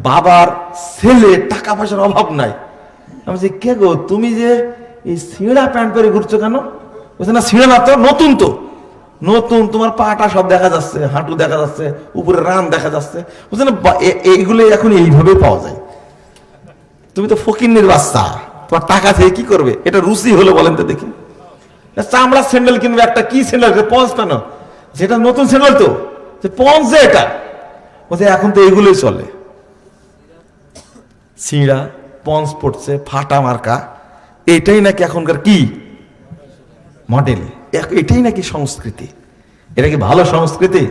বাবার ছেলে, টাকা পয়সার অভাব নাই। আমি বলছি, কে গো তুমি যে এই ছিঁড়া প্যান্ট পরে ঘুরছো কেন? বলছে, না ছিঁড়া না তো, নতুন তো। নতুন, তোমার পাটা সব দেখা যাচ্ছে, হাঁটু দেখা যাচ্ছে, উপরে রান দেখা যাচ্ছে। বুঝছেন, এইগুলো এখন এইভাবে পাওয়া যায়। তুমি তো ফকিন্নির বাচ্চা, তোমার টাকা থেকে কি করবে? এটা রুচি হলো বলেন তো দেখি? চামড়ার স্যান্ডেল কিনবে একটা, কি স্যান্ডেল? পঞ্চ কেন? যেটা নতুন স্যান্ডেল তো, যে পঞ্চ যে এটা, বলছে এখন তো এইগুলোই চলে। ছিঁড়া পঞ্চ পড়ছে, ফাটা মার্কা, এটাই নাকি এখনকার কি মডেল, এটাই নাকি সংস্কৃতি। এটা কি ভালো সংস্কৃতি?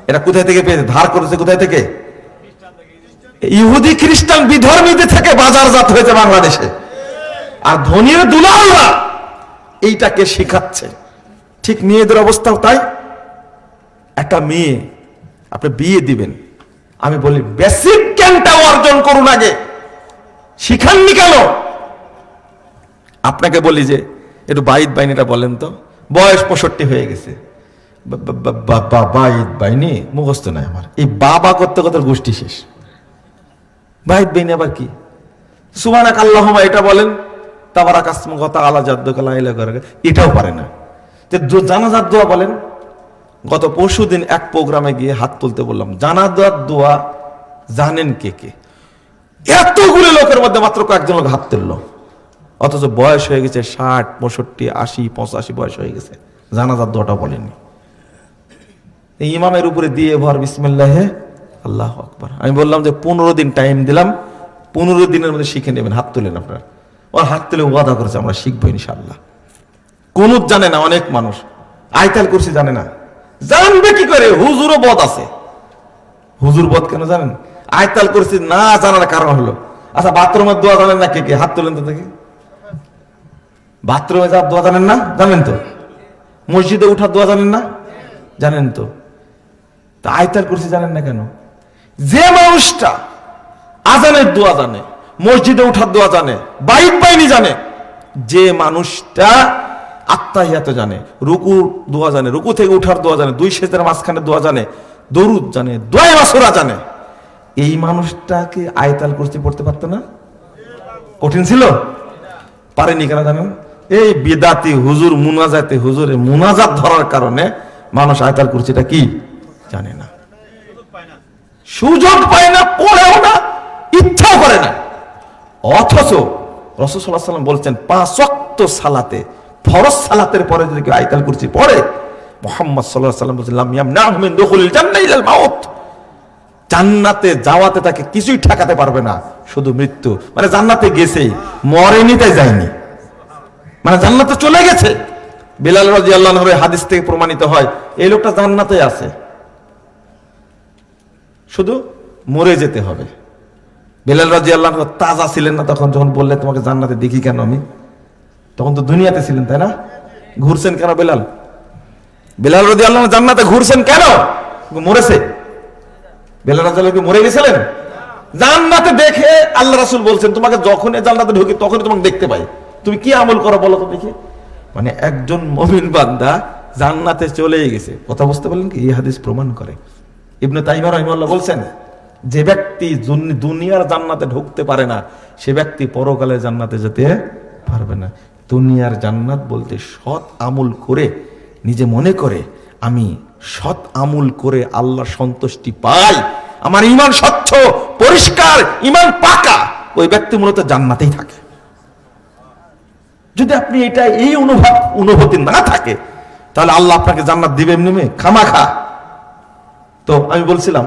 এটা কোথায় থেকে পেয়েছে? ধার করেছে কোথায় থেকে? ইহুদি খ্রিস্টান বিধর্মীদের থেকে বাজারজাত হয়েছে বাংলাদেশে। আর ধনীর দুলালরা এইটাকে শিখাচ্ছে। ঠিক মেয়েদের অবস্থাও তাই। একটা মেয়ে আপনি বিয়ে দিবেন, আমি বলি বেসিক জ্ঞানটা অর্জন করুন আগে। শিখাননি কেন? আপনাকে বলি যে একটু বাইত বাইনিটা বলেন তো। বয়স 65 হয়ে গেছে, বাইত বাইনি মুখস্থ নাই আমার। এই বাবা করতে করতে গোষ্ঠী শেষ। বাইত বাইনি আবার কি? সুবহানাক আল্লাহুম্মা এটা বলেন, তাবারাক আসমুকা ওয়া তাআলা জাদ্দুকা লা ইলাহা ইল্লা, এটাও পারে না। জানাজার দোয়া বলেন। গত পরশুদিন এক প্রোগ্রামে গিয়ে হাত তুলতে বললাম, জানাজার দোয়া জানেন কে কে? এতগুলো লোকের মধ্যে মাত্র কয়েকজন লোক হাত তুললো, অথচ বয়স হয়ে গেছে 60, 65, 80, 85 বয়স হয়ে গেছে, জানাজার দোয়াটা বলেনি। এই ইমামের উপরে দিয়ে ভর বিসমিল্লাহে আল্লাহু আকবার। আমি বললাম যে 15 দিন টাইম দিলাম, 15 দিনের মধ্যে শিখে নেবেন। হাত তুলেন আপনারা। ওর হাত তুলে ওয়াদা করেছে আমরা শিখবো ইনশাআল্লাহ। কুনুত জানে না অনেক মানুষ, আয়াতুল কুরসি জানে না। জানবে কি করে? হুজুরও বদ আছে। হুজুর বদ কেন জানেন? আয়াতুল কুরসি না জানার কারণ হলো, আচ্ছা বাথরুমের দোয়া জানেন না কে কে? হাত তুলেন তো দেখি। বাথরুমে যাওয়ার দোয়া জানেন না? জানেন তো। মসজিদে উঠার দোয়া জানেন না? জানেন তো। তা আয়াতুল কুরসি জানেন না কেন? যে মানুষটা আজানের দোয়া জানে, মসজিদে উঠার দোয়া জানে, বাইত বাইনি জানে, যে মানুষটা আত্তাহিয়াত জানে, রুকু দোয়া জানে, রুকু থেকে উঠার দোয়া জানে, 2 সেজদার মাঝখানে দোয়া জানে, দরুদ জানে, দোয়া মাসুরা জানে, এই মানুষটাকে আয়াতুল কুরসি পড়তে পারতো না? কঠিন ছিল? পারেনি কেন জানেন? এই বিদাতি হুজুর মুনাজাতে, হুজুরের মুনাজাত ধরার কারণে মানুষ আয়াতুল কুরসিটা কি জানে না, সুযোগ পায় না, পড়েও না, ইচ্ছাও করে না। অথচ রাসূল সাল্লাল্লাহু আলাইহি ওয়াসাল্লাম বলছেন 5 ওয়াক্ত সালাতে, ফরজ সালাতের পরে যদি কেউ আয়াতুল কুরসি পড়ে, মুহাম্মদ সাল্লাল্লাহু আলাইহি ওয়াসাল্লাম বলেছেন লাম ইয়ামনাহু মিন দুখুলিল জান্নাহ ইলাল মাউত, জান্নাতে যাওয়াতে তাকে কিছুই ঠেকাতে পারবে না, শুধু মৃত্যু। মানে জান্নাতে গেছেই, মরেনি তাই যায়নি, মানে জান্নাতে চলে গেছে। বিলাল রাদিয়াল্লাহু আনহুর হাদিস থেকে প্রমাণিত হয় এই লোকটা জান্নাতে আছে, শুধু মরে যেতে হবে। বিলাল রাদিয়াল্লাহু আনহু তাজা ছিলেন না তখন, যখন বললে তোমাকে জান্নাতে দেখি কেন আমি, তখন তো দুনিয়াতে ছিলেন তাই না? ঘুরছেন কেন বিলাল? বিলাল রাদিয়াল্লাহু আনহু জান্নাতে ঘুরছেন কেন? মরেছে। বিলাল রাদিয়াল্লাহু আনহু মরে গেছিলেন? জান্নাতে দেখে আল্লাহ রাসূল বলছেন তোমাকে যখনই জান্নাতে ঢুকি তখনই তোমাকে দেখতে পাই, তুমি কি আমল করো বলো তো দেখি। মানে একজন মুমিন বান্দা জান্নাতে চলেই গেছে। কথা বুঝতে পারলেন কি? এই হাদিস প্রমাণ করে। ইবনে তাইমিয়া রাহিমাহুল্লাহ বলছেন যে ব্যক্তি দুনিয়ার জান্নাতে ঢুকতে পারে না সে ব্যক্তি পরকালে জান্নাতে যেতে পারবে না। দুনিয়ার জান্নাত বলতে সৎ আমল করে, নিজে মনে করে আমি সৎ আমল করে আল্লাহর সন্তুষ্টি পাই, আমার ঈমান স্বচ্ছ পরিষ্কার, ঈমান পাকা, ওই ব্যক্তি মূলত জান্নাতেই থাকে। যদি আপনি এটা এই অনুভূতি না থাকে তাহলে আল্লাহ আপনাকে জান্নাত দিবে এমনি খামাখা। তো আমি বলছিলাম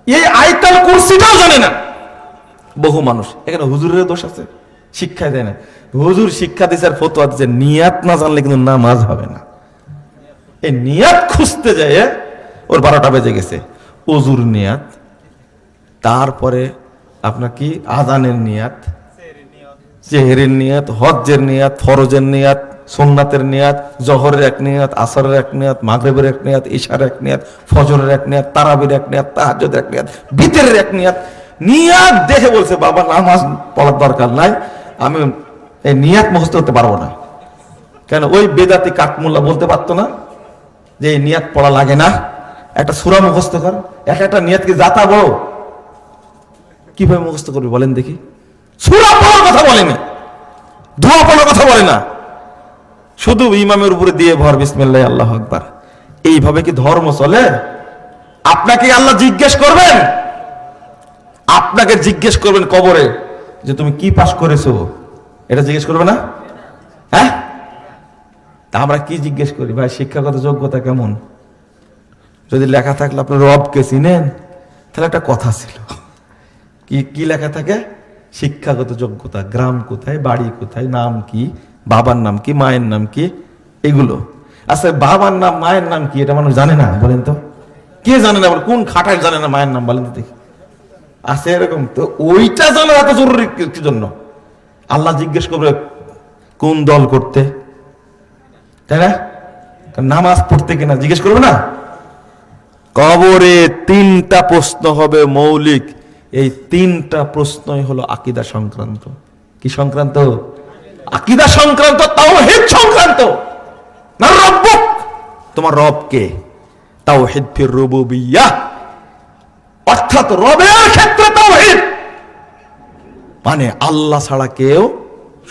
এই আয়াতুল কুরসিটাও জানে না বহু মানুষ। এখানে হুজুরের দোষ আছে, শিক্ষা দেয় না। হুজুর শিক্ষা দিচ্ছে আর ফতোয়া দিচ্ছে, নিয়াত না জানলে কিন্তু নামাজ হবে না। এই নিয়াত খুঁজতে যায় ওর 12টা বেজে গেছে। ওযুর নিয়াত, তারপরে আপনার কি আযানের নিয়াত, সেহরির নিয়াত, হজ্জের নিয়াত, ফরজের নিয়াত, সুন্নাতের নিয়াত, জোহরের এক নিয়াত, আসরের এক নিয়াত, মাগরিবের এক নিয়াত, ইশার এক নিয়াত, ফজরের এক নিয়াত, তারাবির এক নিয়াত, তাহাজ্জুদের এক নিয়াত, বিতরের এক নিয়াত। নিয়াত দেখে বলছে বাবা নামাজ পড়ার দরকার নাই, আমি এই নিয়াত মুখস্থ করতে পারবো না। কেন? ওই বেদাতি কাকমুল্লা বলতে পারতো না যে এই নিয়াত পড়া লাগে না, একটা সূরা মুখস্থ কর। একটা নিয়াত কি জাতা বড়? কিভাবে মুখস্থ করবি বলেন দেখি? সূরা পড়ার কথা বলেনি, দোয়া পড়ার কথা বলে না, শুধু ইমামের উপরে দিয়ে ভর বিসমিল্লাহ আল্লাহু আকবার। এইভাবে কি ধর্ম চলে? আপনাকে আল্লাহ জিজ্ঞেস করবেন, আপনাকে জিজ্ঞেস করবেন কবরে যে তুমি কি পাস করেছো, এটা জিজ্ঞেস করবে না? হ্যাঁ, তা আমরা কি জিজ্ঞেস করি? ভাই শিক্ষাগত যোগ্যতা কেমন? যদি লেখা থাকলে আপনার রবকে চিনেন তাহলে একটা কথা ছিল। কি লেখা থাকে? শিক্ষাগত যোগ্যতা, গ্রাম কোথায়, বাড়ি কোথায়, নাম কি, বাবার নাম কি, মায়ের নাম কি, এগুলো। আচ্ছা বাবার নাম মায়ের নাম কি এটা মানুষ জানে না? বলেন তো, কে জানে না? কোন খাটায় জানে না মায়ের নাম? বলেন তো দেখি। আছে এরকম? তো ওইটা জানা এত জরুরি কি জন্য? আল্লাহ জিজ্ঞেস করবে কোন দল করতে, তাই না? নামাজ পড়তে কিনা জিজ্ঞেস করবে না? কবরে 3টা প্রশ্ন হবে মৌলিক। এই 3টা প্রশ্নই হলো আকীদা সংক্রান্ত। কি সংক্রান্ত? আকীদা সংক্রান্ত, তাওহীদ সংক্রান্ত। না রব্বুক, তোমার রব কে? তাওহীদ ফির রুবুবিয়্যাহ, অর্থাৎ রবের ক্ষেত্রে তাওহীদ, মানে আল্লাহ ছাড়া কেউ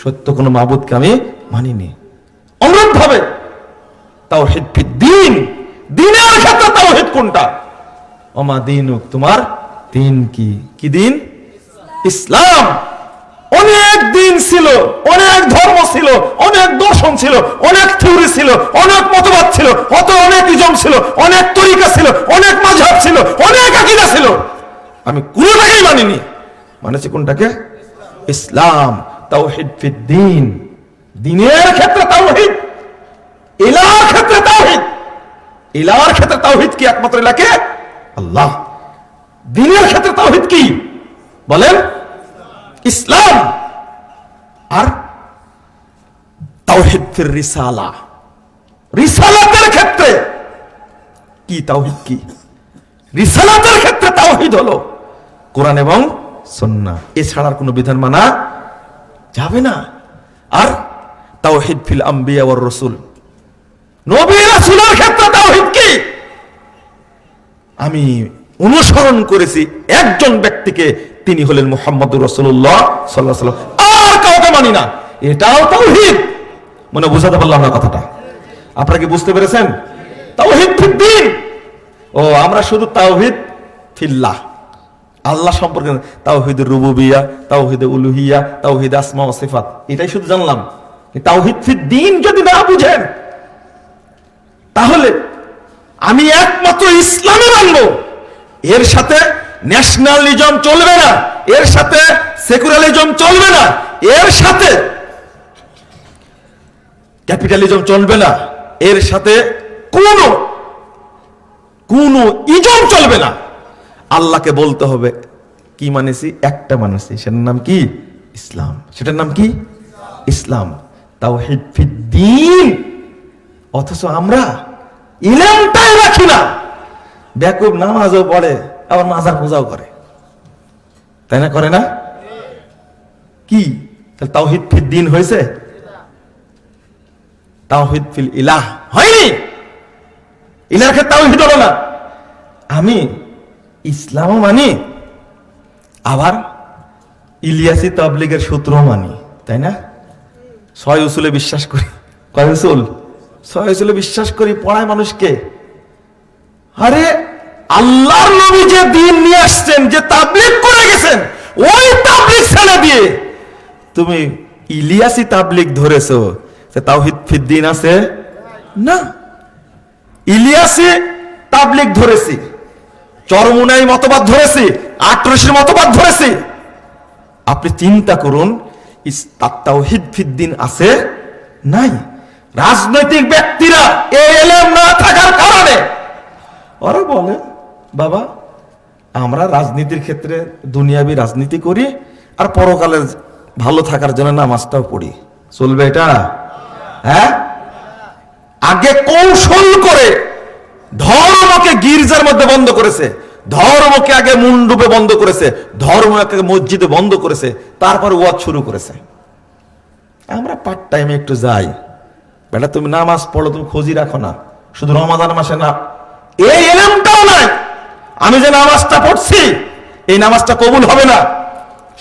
সত্য কোনো মাবুদকে আমি মানিনি। অনুরূপভাবে তাওহীদ ফিদ দ্বীন, দ্বীনের ক্ষেত্রে তাওহীদ কোনটা? ওমা দীনুক, তোমার দিন কি? কি দিন? ইসলাম। অনেক দিন ছিল, অনেক ধর্ম ছিল, অনেক দর্শন ছিল, অনেক থিওরি ছিল, অনেক মতবাদ ছিল, অনেক ইজম ছিল, অনেক তরিকা ছিল, অনেক মাযহাব ছিল, অনেক আকীদা ছিল। আমি কোনটাকেই মানিনি। মানেছি কোনটাকে? ইসলাম। তাওহীদ ফিদ দ্বীন, দ্বীনের ক্ষেত্রে তাওহীদ, ইলাহর ক্ষেত্রে তাওহীদ। ইলাহর ক্ষেত্রে তাওহীদ কি? একমাত্র ইলাহকে আল্লাহ। দ্বীনের ক্ষেত্রে তাওহীদ কি বলেন? ইসলাম। আর তাওহীদ ফির রিসালা, রিসালাতের ক্ষেত্রে কি তাওহীদ? কি রিসালাতের ক্ষেত্রে তাওহীদ হলো কোরআন এবং সুন্নাহ, এছাড়া কোনো বিধান মানা যাবে না। আর তাওহীদ ফিল আম্বিয়া ওয়ার রাসূল, নবী রাসূলের ক্ষেত্রে তাওহীদ কি? আমি অনুসরণ করেছি একজন ব্যক্তিকে, তিনি হলেন মুহাম্মদুর রাসূলুল্লাহ সাল্লাল্লাহু আলাইহি ওয়াসাল্লাম, আর কাউকে মানি না। এটাও তাওহীদ। মনে বুঝাতে পারলাম না কথাটা? আপনারা কি বুঝতে পেরেছেন? তাওহীদ ফিদ দ্বীন। ও আমরা শুধু তাওহীদ ফিল্লাহ, আল্লাহ সম্পর্কে তাওহীদুর রুবুবিয়্যাহ, তাওহীদে উলুহিয়্যাহ, তাওহীদে আসমা ওয়া সিফাত, এটাই শুধু জানলাম। তাওহীদ ফিদ দ্বীন যদি না বুঝেন, তাহলে আমি একমাত্র ইসলামে মানবো, এর সাথে ন্যাশনালিজম চলবে না, এর সাথে সেকুলারিজম চলবে না, এর সাথে ক্যাপিটালিজম চলবে না, এর সাথে কোন ইজম চলবে না। আল্লাহকে বলতে হবে কি মানেছি, একটা মানেছি, সেটার নাম কি ইসলাম, সেটার নাম কি ইসলাম, তাওহীদ ফিদ দ্বীন। অথচ আমরা ইলমটাই রাখি না, বেকুব নামাজও পড়ে, আবার মাজার পূজাও করে, তাই না? করে না? কি তাহলে তাওহীদ ফিদ দ্বীন হয়েছে? তাওহীদ ফিল ইলাহ হয়নি। ইলাহর ক্ষেত্রে তাওহীদ হলো না। আমি ইসলামও মানি, আবার ইলিয়াসি তাবলীগের সূত্রও মানি, তাই না? 6 উসুলে বিশ্বাস করি। কয় উসুল? 6 উসুলে বিশ্বাস করি, পড়ায় মানুষকে। আরে আল্লাহর নবী যে দ্বীন নিয়ে আসছেন, যে তাবলীগ করে গেছেন, ওই তাবলীগ ছেড়ে দিয়ে তুমি ইলিয়াসি তাবলীগ ধরেছো, তাওহীদ ফিদ দ্বীন আছে না। ইলিয়াসি তাবলীগ ধরেছি, চরমুনাই মতবাদ ধরেছি, আটরশির মতবাদ ধরেছি। আপনি চিন্তা করুন, তাওহীদ ফিদ দ্বীন আছে নাই? রাজনৈতিক ব্যক্তিরা এই ইলম না থাকার কারণে ওরা বলে, বাবা আমরা রাজনীতির ক্ষেত্রে দুনিয়াবি রাজনীতি করি, আর পরকালের ভালো থাকার জন্য নামাজটাও পড়ি, চলবে এটা? হ্যাঁ, আগে কৌশল করে ধর্মকে গির্জার মধ্যে বন্ধ করেছে, ধর্মকে আগে মণ্ডপে বন্ধ করেছে, ধর্মকে মসজিদে বন্ধ করেছে, তারপর ওয়াজ শুরু করেছে। আমরা পার্ট টাইমে একটু যাই, বেটা তুমি নামাজ পড়ো, তুমি খোঁজই রাখো না, শুধু রমাদান মাসে না, এই ইলমটাও নাই। আমি যে নামাজটা পড়ছি, এই নামাজটা কবুল হবে না,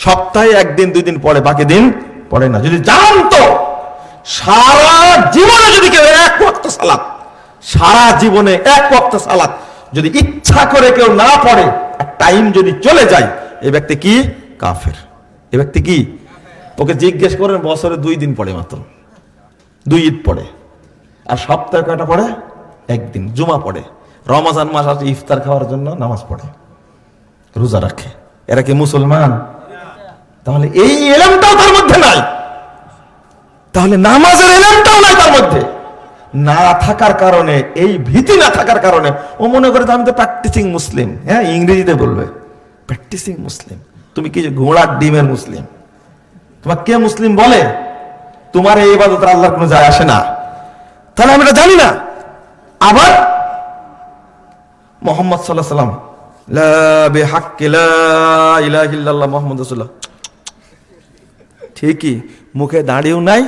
সপ্তাহে 1 দিন 2 দিন পড়ে, বাকি দিন পড়ে না। যদি জানতো সারা জীবনে যদি কেউ 1 ওয়াক্ত সালাত, সারা জীবনে 1 ওয়াক্ত সালাত যদি ইচ্ছা করে কেউ না পড়ে, টাইম যদি চলে যায়, এই ব্যক্তি কি কাফের। এই ব্যক্তি কি? ওকে জিজ্ঞেস করেন, বছরে 2 দিন পড়ে, মাত্র 2 ঈদ পড়ে, আর সপ্তাহে কয়টা পড়ে? 1 দিন জুমা পড়ে, রমজান মাস আসে ইফতার খাওয়ার জন্য নামাজ পড়ে, রোজা রাখে। এরা কি মুসলমান? তাহলে এই ইলমটাও তার মধ্যে নাই, তাহলে নামাজের ইলমটাও নাই তার মধ্যে। না থাকার কারণে, এই ভীতি না থাকার কারণে ও মনে করে আমি তো প্র্যাকটিসিং মুসলিম। হ্যাঁ, ইংরেজিতে বলবে প্র্যাকটিসিং মুসলিম। তুমি কি ঘোড়ার ডিমের মুসলিম? তোমার কে মুসলিম বলে? তোমার এই ইবাদত আল্লাহর কোনো যায় আসে না, তাহলে আমি এটা জানি না। আবার মুহাম্মদ সাল্লাল্লাহু আলাইহি ওয়াসাল্লাম, লা বিহাক্কি লা ইলাহা ইল্লাল্লাহ মুহাম্মাদুর রাসূলুল্লাহ, ঠিকই মুখে দাড়িও নাই,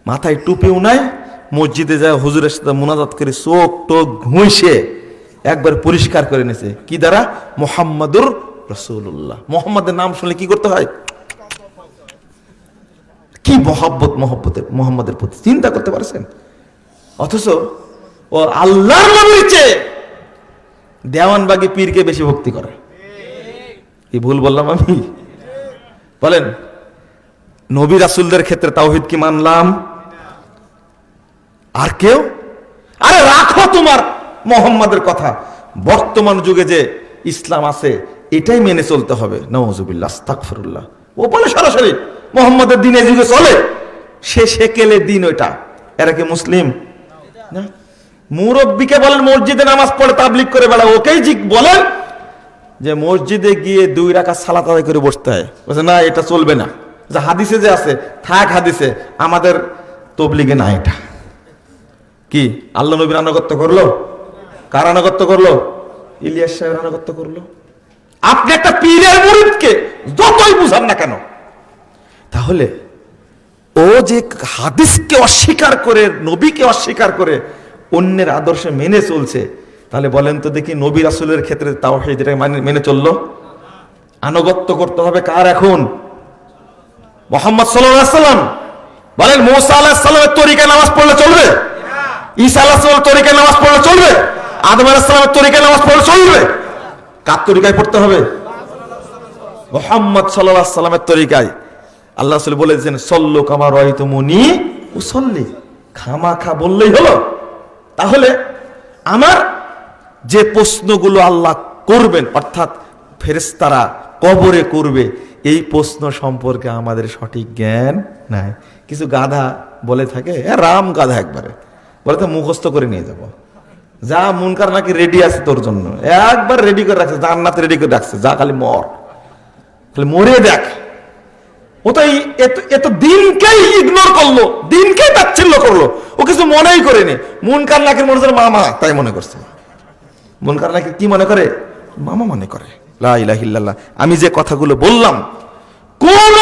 মাথায় টুপিও নাই, মসজিদে যায় হুজুরের সাথে মুনাজাত করে চোখ টোক ঘুষে একবার পরিষ্কার করে নিয়েছে, কি দ্বারা? মুহাম্মাদুর রাসূলুল্লাহ। মুহাম্মাদের নাম শুনলে কি করতে হয়? কি মহব্বত মুহাম্মাদের প্রতি, চিন্তা করতে পারছেন? অথচ ও আল্লাহর নবীর চেয়ে দেওয়ানবাগী পীরকে বেশি ভক্তি করে। কি ভুল বললাম আমি? বলেন, নবী রাসূলদের ক্ষেত্রে তাওহীদ কি মানলাম? আর কেউ? আরে রাখো তোমার মুহাম্মাদের কথা, বর্তমান যুগে যে ইসলাম আছে এটাই মেনে চলতে হবে। নাউযুবিল্লাহ, আস্তাগফিরুল্লাহ। ও বলে সরাসরি মুহাম্মাদের দ্বীন এই যুগে চলে, সে সেকেলে দিন ওইটা। এরা কি মুসলিম না? মুরব্বীকে বলেন মসজিদে নামাজ পড়ে তাবলীগ করে বেড়া, ওকেই বলেন যে মসজিদে গিয়ে 2 রাকাত সালাত আদায় করে বসতে হয়, বলছে না এটা চলবে না, যে হাদিসে যে আছে থাক হাদিসে, আমাদের তাবলীগে না। এটা কি আল্লাহ নবীর আনুগত্য করলো? কার আনুগত্য করলো? ইলিয়াস সাহেবের আনুগত্য করলো। আপনি একটা পীরের মুরিদকে যতই বুঝান না কেন, তাহলে ও যে হাদিসকে অস্বীকার করে, নবীকে অস্বীকার করে অন্যের আদর্শে মেনে চলছে, তাহলে বলেন তো দেখি নবী রাসূলের ক্ষেত্রে তাওহীদ এটা মেনে চললো? আনুগত্য করতে হবে কার এখন? মুহাম্মদ সাল্লাল্লাহু আলাইহি ওয়াসাল্লাম। বলেন মুসা আলাইহিস সালামের তরিকায় নামাজ পড়লে চলবে? ঈসা আলাইহিস সালামের তরিকায় নামাজ পড়লে চলবে? আদম আলাইহিস সালামের তরিকায় নামাজ পড়লে চলবে? কার তরিকায় পড়তে হবে? মুহাম্মদ সাল্লাল্লাহু আলাইহি সাল্লামের তরিকায় আল্লাহ রাসূল বলেছেন সল্লু কামা রাআইতুমুনি উসাল্লি, খামাখা বললেই হলো। তাহলে আমার যে প্রশ্নগুলো আল্লাহ করবেন, অর্থাৎ ফেরেশতারা কবরে করবে, এই প্রশ্ন সম্পর্কে আমাদের সঠিক জ্ঞান নাই। কিছু গাধা বলে থাকে, রাম গাধা, একবারে বলে তো মুখস্থ করে নিয়ে যাব, যা মুনকার নাকি রেডি আছে তোর জন্য, একবার রেডি করে রাখছে, জান্নাত রেডি করে রাখছে, যা খালি মর, খালি মরে দেখ। ও তো এত দিনকেই ইগনোর করলো, দিনকেই তাচ্ছিল্য করলো, ও কিছু মনেই করেনি। মুনকার নাকির মনে করে মামা, তাই মনে করছে। মুনকার নাকির কি মনে করে? মামা মনে করে। লা ইলাহা ইল্লাল্লাহ। আমি যে কথাগুলো বললাম, কোন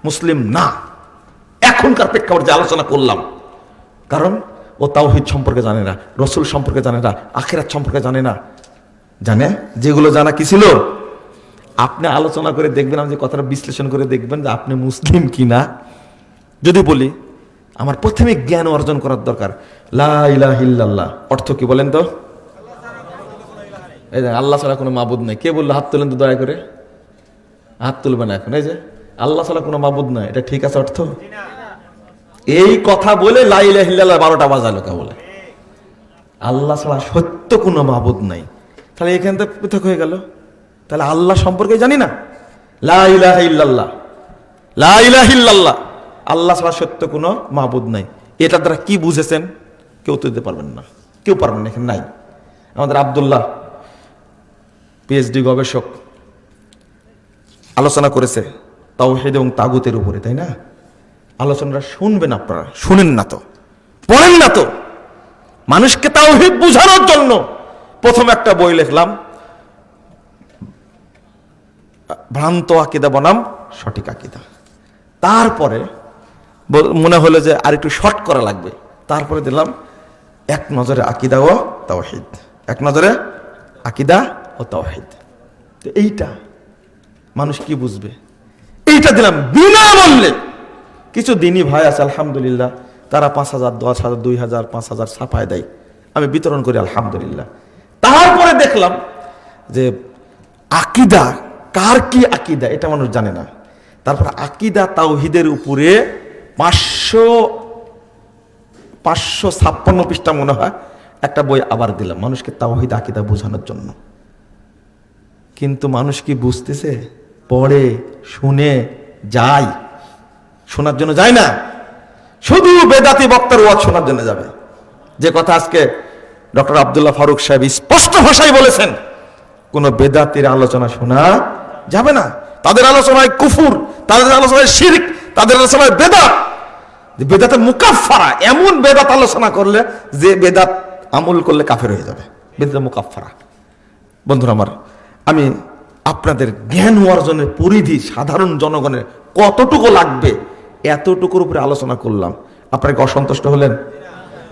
মুসলিম না এখনকার প্রেক্ষাপটে আলোচনা করলাম, কারণ ও তাওহীদ সম্পর্কে জানে না, রসুল সম্পর্কে জানে না, আখিরাত সম্পর্কে জানে না। জানে যেগুলো জানা কি ছিল, আপনি আলোচনা করে দেখবেন, আমি যে কথাটা বিশ্লেষণ করে দেখবেন যে আপনি মুসলিম কিনা। যদি বলি আমার প্রথমে জ্ঞান অর্জন করার দরকার, লা ইলাহা ইল্লাল্লাহ অর্থ কি বলেন তো? এই যে আল্লাহ ছাড়া কোনো মাবুদ নাই। কে বললো হাত তোলেন তো দয়া করে? হাত তুলবে না এখন। এই যে আল্লাহ ছাড়া কোনো মাবুদ নাই, এটা ঠিক আছে অর্থ? এই কথা বলে লা ইলাহা ইল্লাল্লাহ 12টা বাজালো কে বলে? আল্লাহ ছাড়া সত্য কোনো মাবুদ নাই। তাহলে এখান থেকে পৃথক হয়ে গেল। তাহলে আল্লাহ সম্পর্কে জানি না, লা ইলাহা ইল্লাল্লাহ, লা ইলাহা ইল্লাল্লাহ, আল্লাহ ছাড়া সত্য কোনো মাবুদ নাই। এটার দ্বারা কি বুঝেছেন? কেউ তো দিতে পারবেন না, কেউ পারবেন না, এখানে নাই। আমাদের আব্দুল্লাহ পিএইচডি গবেষক আলোচনা করেছে তাওহীদ এবং তাগুতের উপরে, তাই না? আলোচনাটা শুনবেন আপনারা, শুনেন না তো, পড়েন না তো। মানুষকে তাওহীদ বোঝানোর জন্য প্রথম একটা বই লিখলাম, ভ্রান্ত আকীদা বনাম সঠিক আকীদা। তারপরে মনে হলো যে আর একটু শর্ট করা লাগবে, তারপরে দিলাম এক নজরে আকীদা ও তাওহীদ, এক নজরে আকীদা ও তাওহীদ। তো এইটা মানুষ কি বুঝবে, এইটা দিলাম বিনামূল্যে। কিছু দিনই ভাই আছে আলহামদুলিল্লাহ, তারা 5,000, 10,000, 2,000, 5,000 ছাপায় দেয়, আমি বিতরণ করি আলহামদুলিল্লাহ। তারপরে দেখলাম যে আকীদা, কার কি আকীদা এটা মানুষ জানে না। তারপর আকীদা তাওহীদের উপরে 556 পৃষ্ঠা মনে হয় একটা বই আবার দিলাম মানুষকে তাওহীদ আকীদা বোঝানোর জন্য। কিন্তু মানুষ কি বুঝতেছে? পড়ে শুনে যায়, শোনার জন্য যায় না, শুধু বেদাতি বক্তার ওয়াজ শোনার জন্য যাবে। যে কথা আজকে ডক্টর আব্দুল্লাহ ফারুক সাহেব স্পষ্ট ভাষায় বলেছেন, কোন বেদাতির আলোচনা শোনা যাবে না। তাদের আলোচনায় কুফুর, তাদের আলোচনায় শিরক, তাদের আলোচনায় বেদাত, বেদাতে মুকাফফারা, এমন বেদাত আলোচনা করলে যে বেদাত আমল করলে কাফের হয়ে যাবে, বেদাতে মুকাফফারা। বন্ধুরা আমার, আমি আপনাদের জ্ঞান অর্জনের পরিধি সাধারণ জনগণের কতটুকু লাগবে এতটুকুর উপরে আলোচনা করলাম। আপনারা কি অসন্তুষ্ট হলেন?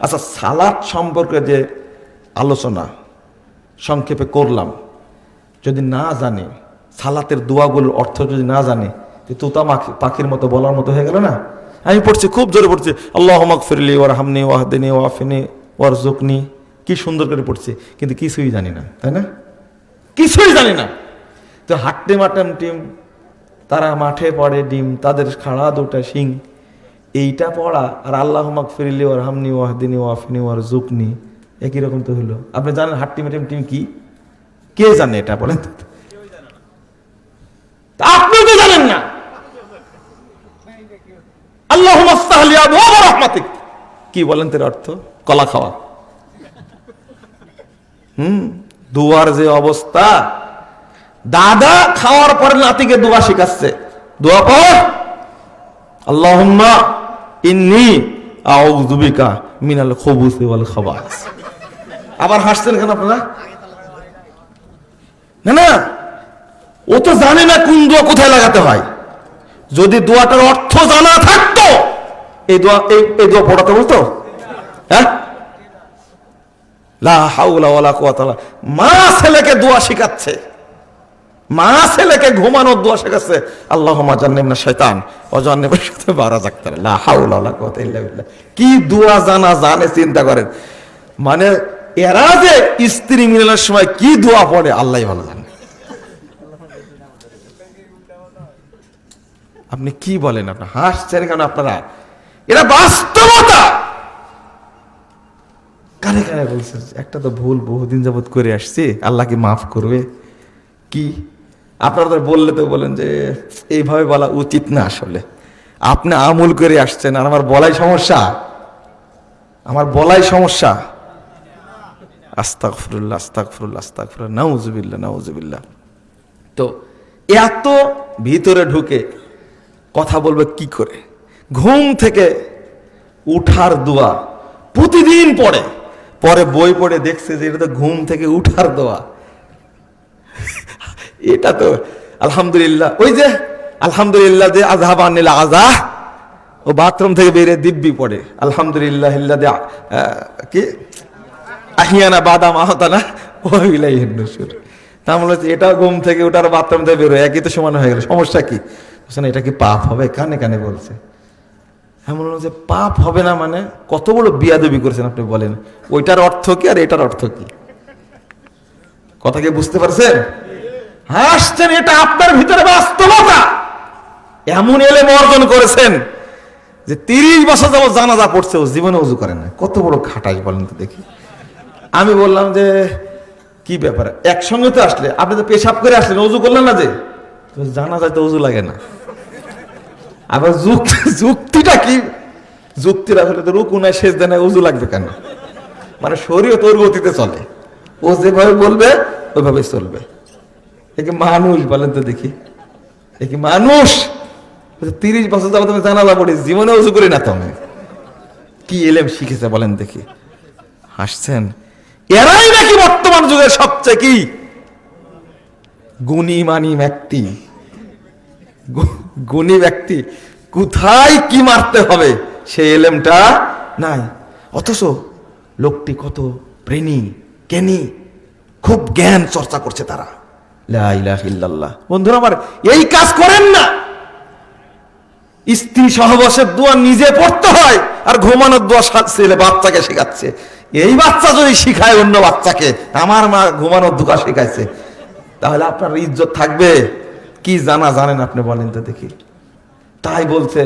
আচ্ছা, সালাত সম্পর্কে যে আলোচনা সংক্ষেপে করলাম, যদি না জানে সালাতের দোয়াগুলোর অর্থ যদি না জানে, তোতা পাখির মতো বলার মতো হয়ে গেল না। আমি পড়ছি, খুব জোরে পড়ছি, আল্লাহুম্মা গফিরলি ওয়ারহামনি ওয়াহদিনি ওয়াফিনি ওয়ারযুকনি, কি সুন্দর করে পড়ছি, কিন্তু কিছুই জানি না, তাই না? কিছুই জানি না। তো হাট্টে মাটাম টিম, তারা মাঠে পড়ে ডিম, তাদের খাড়া দুটা শিং, এইটা পড়া আর আল্লাহুম্মা গফিরলি ওয়ারহামনি ওয়াহদিনি ওয়াফিনি ওয়ারযুকনি একই রকম তো হলো। আপনি জানেন হাট্টে মাটাম টিম কি? কে জানে এটা বলেন? আপনি তো জানেন না। আল্লাহুম্মা আফতাহলি আবওয়াব রাহমাতিক কি বলেন এর অর্থ? কলা খাওয়া। দুয়ার যে অবস্থা, দাদা খাওয়ার পরে নাতিকে দোয়া শিখাচ্ছে, দোয়া পড়, আল্লাহুম্মা ইন্নী আউযু বিকা মিনাল খুবুসি ওয়াল খাবাস। আবার হাসছেন কেন আপনারা? না না, ও তো জানে না কোন দোয়া কোথায় লাগাতে হয়। যদি দোয়াটার অর্থ জানা থাকতো এই দোয়া পড়াতে বলতো? হ্যাঁ, লা হাওলা ওয়ালা কুওয়াতা ইল্লা বিল্লাহ। মা ছেলেকে দোয়া শিখাচ্ছে, মা ছেলেকে ঘুমানোর দোয়া শেখাচ্ছে, আল্লাহুম্মা জান্নিবনা শাইতান ওয়া জান্নিবনা শাইতান বারাযাকতার, লা হাওলা ওয়ালা কুওয়াতা ইল্লা বিল্লাহ। কি দোয়া জানে চিন্তা করেন। মানে এরা যে স্ত্রী মিলনের সময় কি দোয়া পড়ে আল্লাহই ভালো জানে। আপনি কি বলেন? আপনি হাসছেন কেন? আপনারা এরা বাস্তবতা কানে কানে বলছে। একটা তো ভুল বহুদিন যাবত করে আসছে, আল্লাহ কি মাফ করবে? কি আপনারা তো বললে তো বলেন যে এইভাবে বলা উচিত না। আসলে আপনি আমল করে আসছেন, আর আমার বলাই সমস্যা, আমার বলাই সমস্যা। আস্তাগফিরুল্লাহ, আস্তাগফিরুল্লাহ, আস্তাগফিরুল্লাহ, নাউজুবিল্লাহ, নাউজুবিল্লাহ। তো এত ভিতরে ঢুকে কথা বলবে কি করে? ঘুম থেকে উঠার দোয়া প্রতিদিন পড়ে, পরে বই পড়ে দেখছে যে এটা তো ঘুম থেকে উঠার দোয়া। এটা তো আলহামদুলিল্লাহ, ওই যে আলহামদুলিল্লাহ যে আযহাবানিল আযা, ও বাথরুম থেকে বেরিয়ে দিব্যি পড়ে আলহামদুলিল্লাহ কি আহিয়ানা বাদা মাহতানা ওয়া ইলাইহিন নুশুর। তা বলে এটাও ঘুম থেকে উঠার বাথরুম থেকে বেরোয়, একই তো সমান হয়ে গেল, সমস্যা কি? এটা কি পাপ হবে? কানে কানে বলছে। এমন যে পাপ হবে না মানে কত বড় বিয়াদবি করেছেন আপনি বলেন। ওইটার অর্থ কি আর এটার অর্থ কি? কথা কি বুঝতে পারছেন? হাসছেন, এটা আপনার ভিতরে বাস্তবতা। এমন এলেম অর্জন করেছেন যে 30 বছর যাবত জানাজা পড়ছে, ও জীবনে ওযু করে না। কত বড় খাটাস বলেন তো দেখি। আমি বললাম যে কি ব্যাপার, একসঙ্গে তো আসলে, আপনি তো পেশাব করে আসলেন, ওযু করলেন না যে? জানাজায় তো ওযু লাগে না। আবার যুক্তিটা কি? যুক্তির আসলে তো রুকু নাই, সেজদা নাই, ওযু লাগবে কেন? মানে শরীয়ত ওর গতিতে চলে, ও যেভাবে বলবে ওইভাবে চলবে। এ কি মানুষ বলেন তো দেখি? এ কি মানুষ? 30 বছর যাবত তুমি জানাজা পড়ি, জীবনে ওযু করি না। তো আমি কি এলেম শিখেছে বলেন দেখি? হাসছেন। এরাই নাকি বর্তমান যুগের সবচেয়ে কি গুণী মানি ব্যক্তি, গুণী ব্যক্তি। কোথায় কি মারতে হবে সেই এলেমটা নাই, অথচ লোকটি কত ব্রেনি, জ্ঞানী, খুব জ্ঞান চর্চা করছে তারা। লা ইলাহা ইল্লাল্লাহ। বন্ধুরা আমার, এই কাজ করেন না। স্ত্রী সহবাসের দোয়া নিজে পড়তে হয়, আর ঘুমানোর দোয়া ছেলে বাচ্চাকে শেখাচ্ছে। এই বাচ্চা যদি শিখায় অন্য বাচ্চাকে, আমার মা ঘুমানোর দোয়া শেখাইছে, তাহলে আপনার ইজ্জত থাকবে? কি জানেন আপনি বলেন তো দেখি? তাই বলছে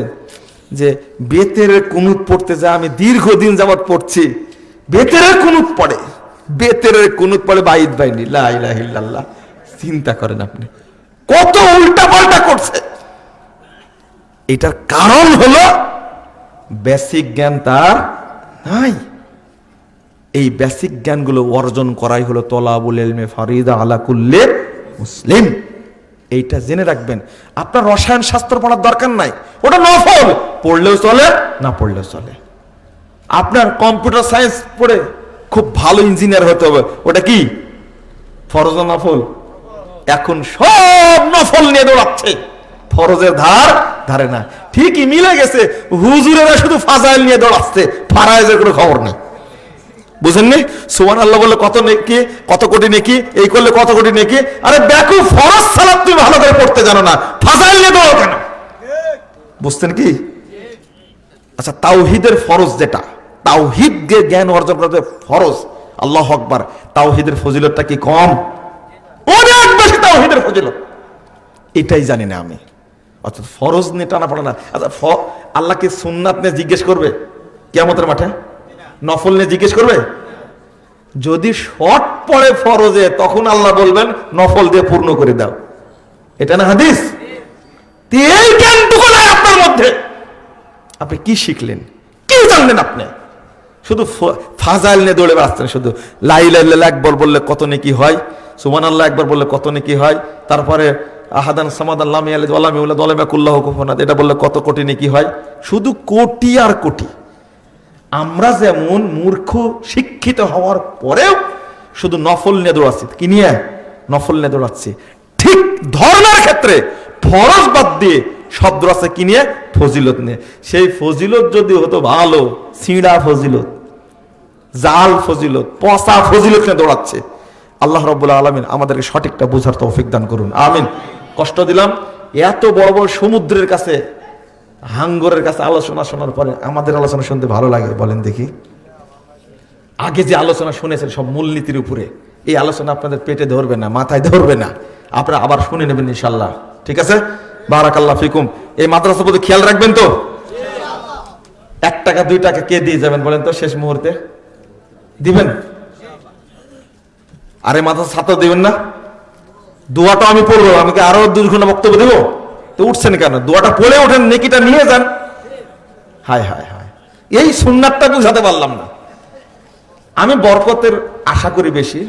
যে বেতেরের কুনুত পড়তে যা আমি দীর্ঘদিন যাবত পড়ছি। বেতেরের কুনুত পড়ে, বেতেরের কুনুত পড়ে বাইদ বাইনি, লা ইলাহা ইল্লাল্লাহ। চিন্তা করেন আপনি কত উল্টা পাল্টা করছে। এটার কারণ হলো বেসিক জ্ঞান তার নাই। এই বেসিক জ্ঞানগুলো অর্জন করাই হলো তলাবুল ইলমে ফারিদা আলা কুল্লি মুসলিম। এইটা জেনে রাখবেন। আপনার রসায়ন শাস্ত্র পড়ার দরকার নাই, ওটা নফল, পড়লেও চলে, না পড়লেও চলে। আপনার কম্পিউটার সায়েন্স পড়ে খুব ভালো ইঞ্জিনিয়ার হতে হবে, ওটা কি ফরজ না নফল? এখন সব নফল নিয়ে দৌড়াচ্ছে, ফরজের ধারে না। ঠিকই মিলে গেছে, হুজুরেরা শুধু ফাজাইল নিয়ে দৌড়াচ্ছে, ফারায়েজের কোনো খবর নেই। বুঝেননি? সুবহানাল্লাহ বললে কত নেকি, কত কোটি নেকি, এই করলে কত কোটি নেকি। আরে বেকুব, ফরজ সালাত তুমি ভালো করে পড়তে জানো না, ফাজাইল নিয়ে দৌড়াও কেন? বুঝতেন কি? আচ্ছা, তাওহীদের ফরজ যেটা, তাওহীদ জ্ঞান অর্জন করতে ফরজ, আল্লাহু আকবার। তাওহীদের ফজিলতটা কি কম? অনেক বেশি তাওহীদের ফজিলত। এটাই জানি না আমি। অর্থাৎ ফরজ নিয়ে টানা পড়ে না। আচ্ছা, আল্লাহকে সুন্নাত নিয়ে জিজ্ঞেস করবে কিয়ামতের মাঠে? নফল নিয়ে জিজ্ঞেস করবে? যদি শর্ট পড়ে ফরজে, তখন আল্লাহ বলবেন নফল দিয়ে পূর্ণ করে দাও। এটা না হাদিস? এই জ্ঞানটুকু নাই আপনার মধ্যে। আপনি কি শিখলেন, কি জানলেন? আপনি শুধু ফাজাইল নিয়ে দৌড়ে বেড়াচ্ছেন। শুধু লা ইলাহা ইল্লাল্লাহ একবার বললে কত নেকি হয়, সুবহানাল্লাহ একবার বললে কত নেকি হয়, তারপরে আহাদান সামাদান লাম ইয়ালিদ ওয়া লাম ইউলাদ ওয়া লাম ইয়াকুল লাহু কুফুয়ান আহাদ, এটা বললে কত কোটি নেকি হয়। শুধু কোটি আর কোটি। আমরা যেমন মূর্খ শিক্ষিত হওয়ার পরেও শুধু নফল নিয়ে দৌড়াচ্ছি। কি নিয়ে? নফল নিয়ে দৌড়াচ্ছি। ঠিক ধর্মের ক্ষেত্রে ফরজ বাদ দিয়ে শব্দ আছে কি নিয়ে? ফজিলত নিয়ে। সেই ফজিলত যদি হতো ভালো, ছিঁড়া ফজিলত, জাল ফজিলত, পচা ফজিলত নিয়ে দৌড়াচ্ছে। আল্লাহ রাব্বুল আলামিন আমাদেরকে সঠিকটা বোঝার তৌফিক দান করুন, আমিন। কষ্ট দিলাম। এত বড় বড় সমুদ্রের কাছে, হাঙ্গরের কাছে আলোচনা শোনার পরে আমাদের আলোচনা শুনতে ভালো লাগে বলেন দেখি? আগে যে আলোচনা শুনেছেন সব মূলনীতির উপরে, এই আলোচনা আপনাদের পেটে ধরবে না, মাথায় ধরবে না। আপনারা আবার শুনে নেবেন ইনশাল্লাহ, ঠিক আছে? বারাকাল্লাহ ফিকুম। এই মাদ্রাসার প্রতি খেয়াল রাখবেন তো? 1 টাকা 2 টাকা কে দিয়ে যাবেন বলেন তো শেষ মুহূর্তে? দিবেন? আরে মাদ্রাসা ছাত্র দিবেন না? দোয়াটা আমি পড়বো, আমাকে আরো 2 ঘন্টা বক্তব্য দেবো? তো উঠছেন কেন? দোয়াটা পড়ে ওঠেন, নেকিটা নিয়ে যান। হায় হায় হায়, এই সুন্নাতটা বুঝাতে পারলাম না। আমি বরকতের আশা করি বেশি,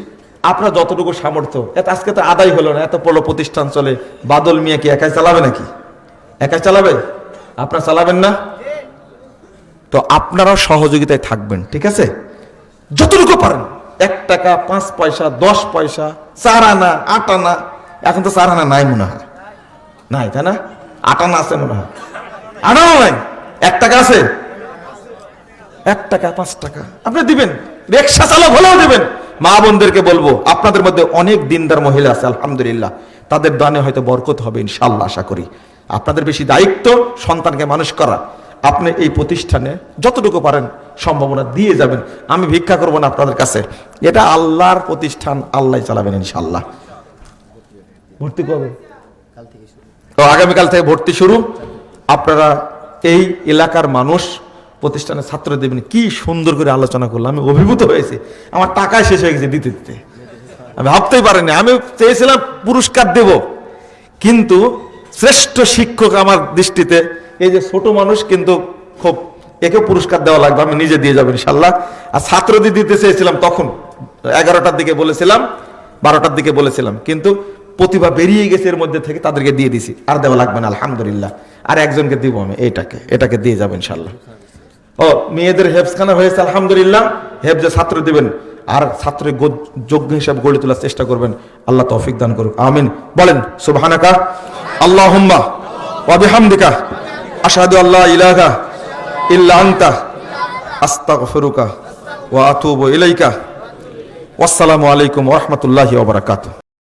আপনার যতটুকু সামর্থ্য। আজকে তো আদায় হলো না, এত বড় প্রতিষ্ঠান চলে, বাদল মিয়া কি একাই চালাবে নাকি? একাই চালাবে? আপনারা চালাবেন না? তো আপনারাও সহযোগিতায় থাকবেন, ঠিক আছে? যতটুকু পারেন, 1 টাকা 5 পয়সা 10 পয়সা 4 আনা 8 আনা। এখন তো 4 আনা নাই মনে হয়, নাই তাই না? 8 আনা আছে মনে হয়, আনাও নাই। 1 টাকা আছে, 1 টাকা 5 টাকা আপনি দিবেন, রিকশা চালক হলেও দিবেন। মা বোনদেরকে বলবো, আপনাদের মধ্যে অনেক দিনদার মহিলা আছে আলহামদুলিল্লাহ, তাদের দানে হয়তো বরকত হবে ইনশাআল্লাহ, আশা করি। আপনাদের বেশি দায়িত্ব সন্তানকে মানুষ করা। আপনি এই প্রতিষ্ঠানে যতটুকু পারেন সম্ভাবনা দিয়ে যাবেন। আমি ভিক্ষা করব না আপনাদের কাছে, এটা আল্লাহর প্রতিষ্ঠান, আল্লাহ চালাবেন ইনশাআল্লাহ। ভর্তি কবে? তো আগামীকাল থেকে ভর্তি শুরু। আপনারা এই এলাকার মানুষ প্রতিষ্ঠানের ছাত্র দেবেন। কি সুন্দর করে আলোচনা করলাম, আমি অভিভূত হয়েছি। আমার টাকা শেষ হয়ে গেছে দিতে দিতে, আমি ভাবতেই পারিনি। আমি চেয়েছিলাম পুরস্কার দেব, কিন্তু শ্রেষ্ঠ শিক্ষক আমার দৃষ্টিতে এই যে ছোট মানুষ, কিন্তু খুব একে পুরস্কার দেওয়া লাগবে, আমি নিজে দিয়ে যাবো ইনশাল্লাহ। আর ছাত্রদের দিতে চেয়েছিলাম তখন 11টার দিকে বলেছিলাম, 12টার দিকে বলেছিলাম, কিন্তু প্রতিভা বেরিয়ে গেছে এর মধ্যে থেকে, তাদেরকে দিয়ে দিছি। আর দেওয়া লাগবে না আলহামদুলিল্লাহ। আর একজনকে দিব আমি, এটাকে দিয়ে যাবো ইনশাল্লাহ। ও মেয়েদের হেফজখানা হয়েছে আলহামদুলিল্লাহ, হেফজে ছাত্র দিবেন, আর ছাত্রের যোগ্য হিসাবে গড়ে তোলার চেষ্টা করবেন। আল্লাহ তৌফিক দান করুক, আমিন। বলেন সুবহানাকা আল্লাহুম্মা ওয়া বিহামদিকা আশহাদু আল্লা ইলাহা ইল্লা আনতা আস্তাগফিরুকা ওয়া আতুবু ইলাইকা। ওয়াসসালামু আলাইকুম ওয়া রাহমাতুল্লাহি ওয়া বারাকাতুহু।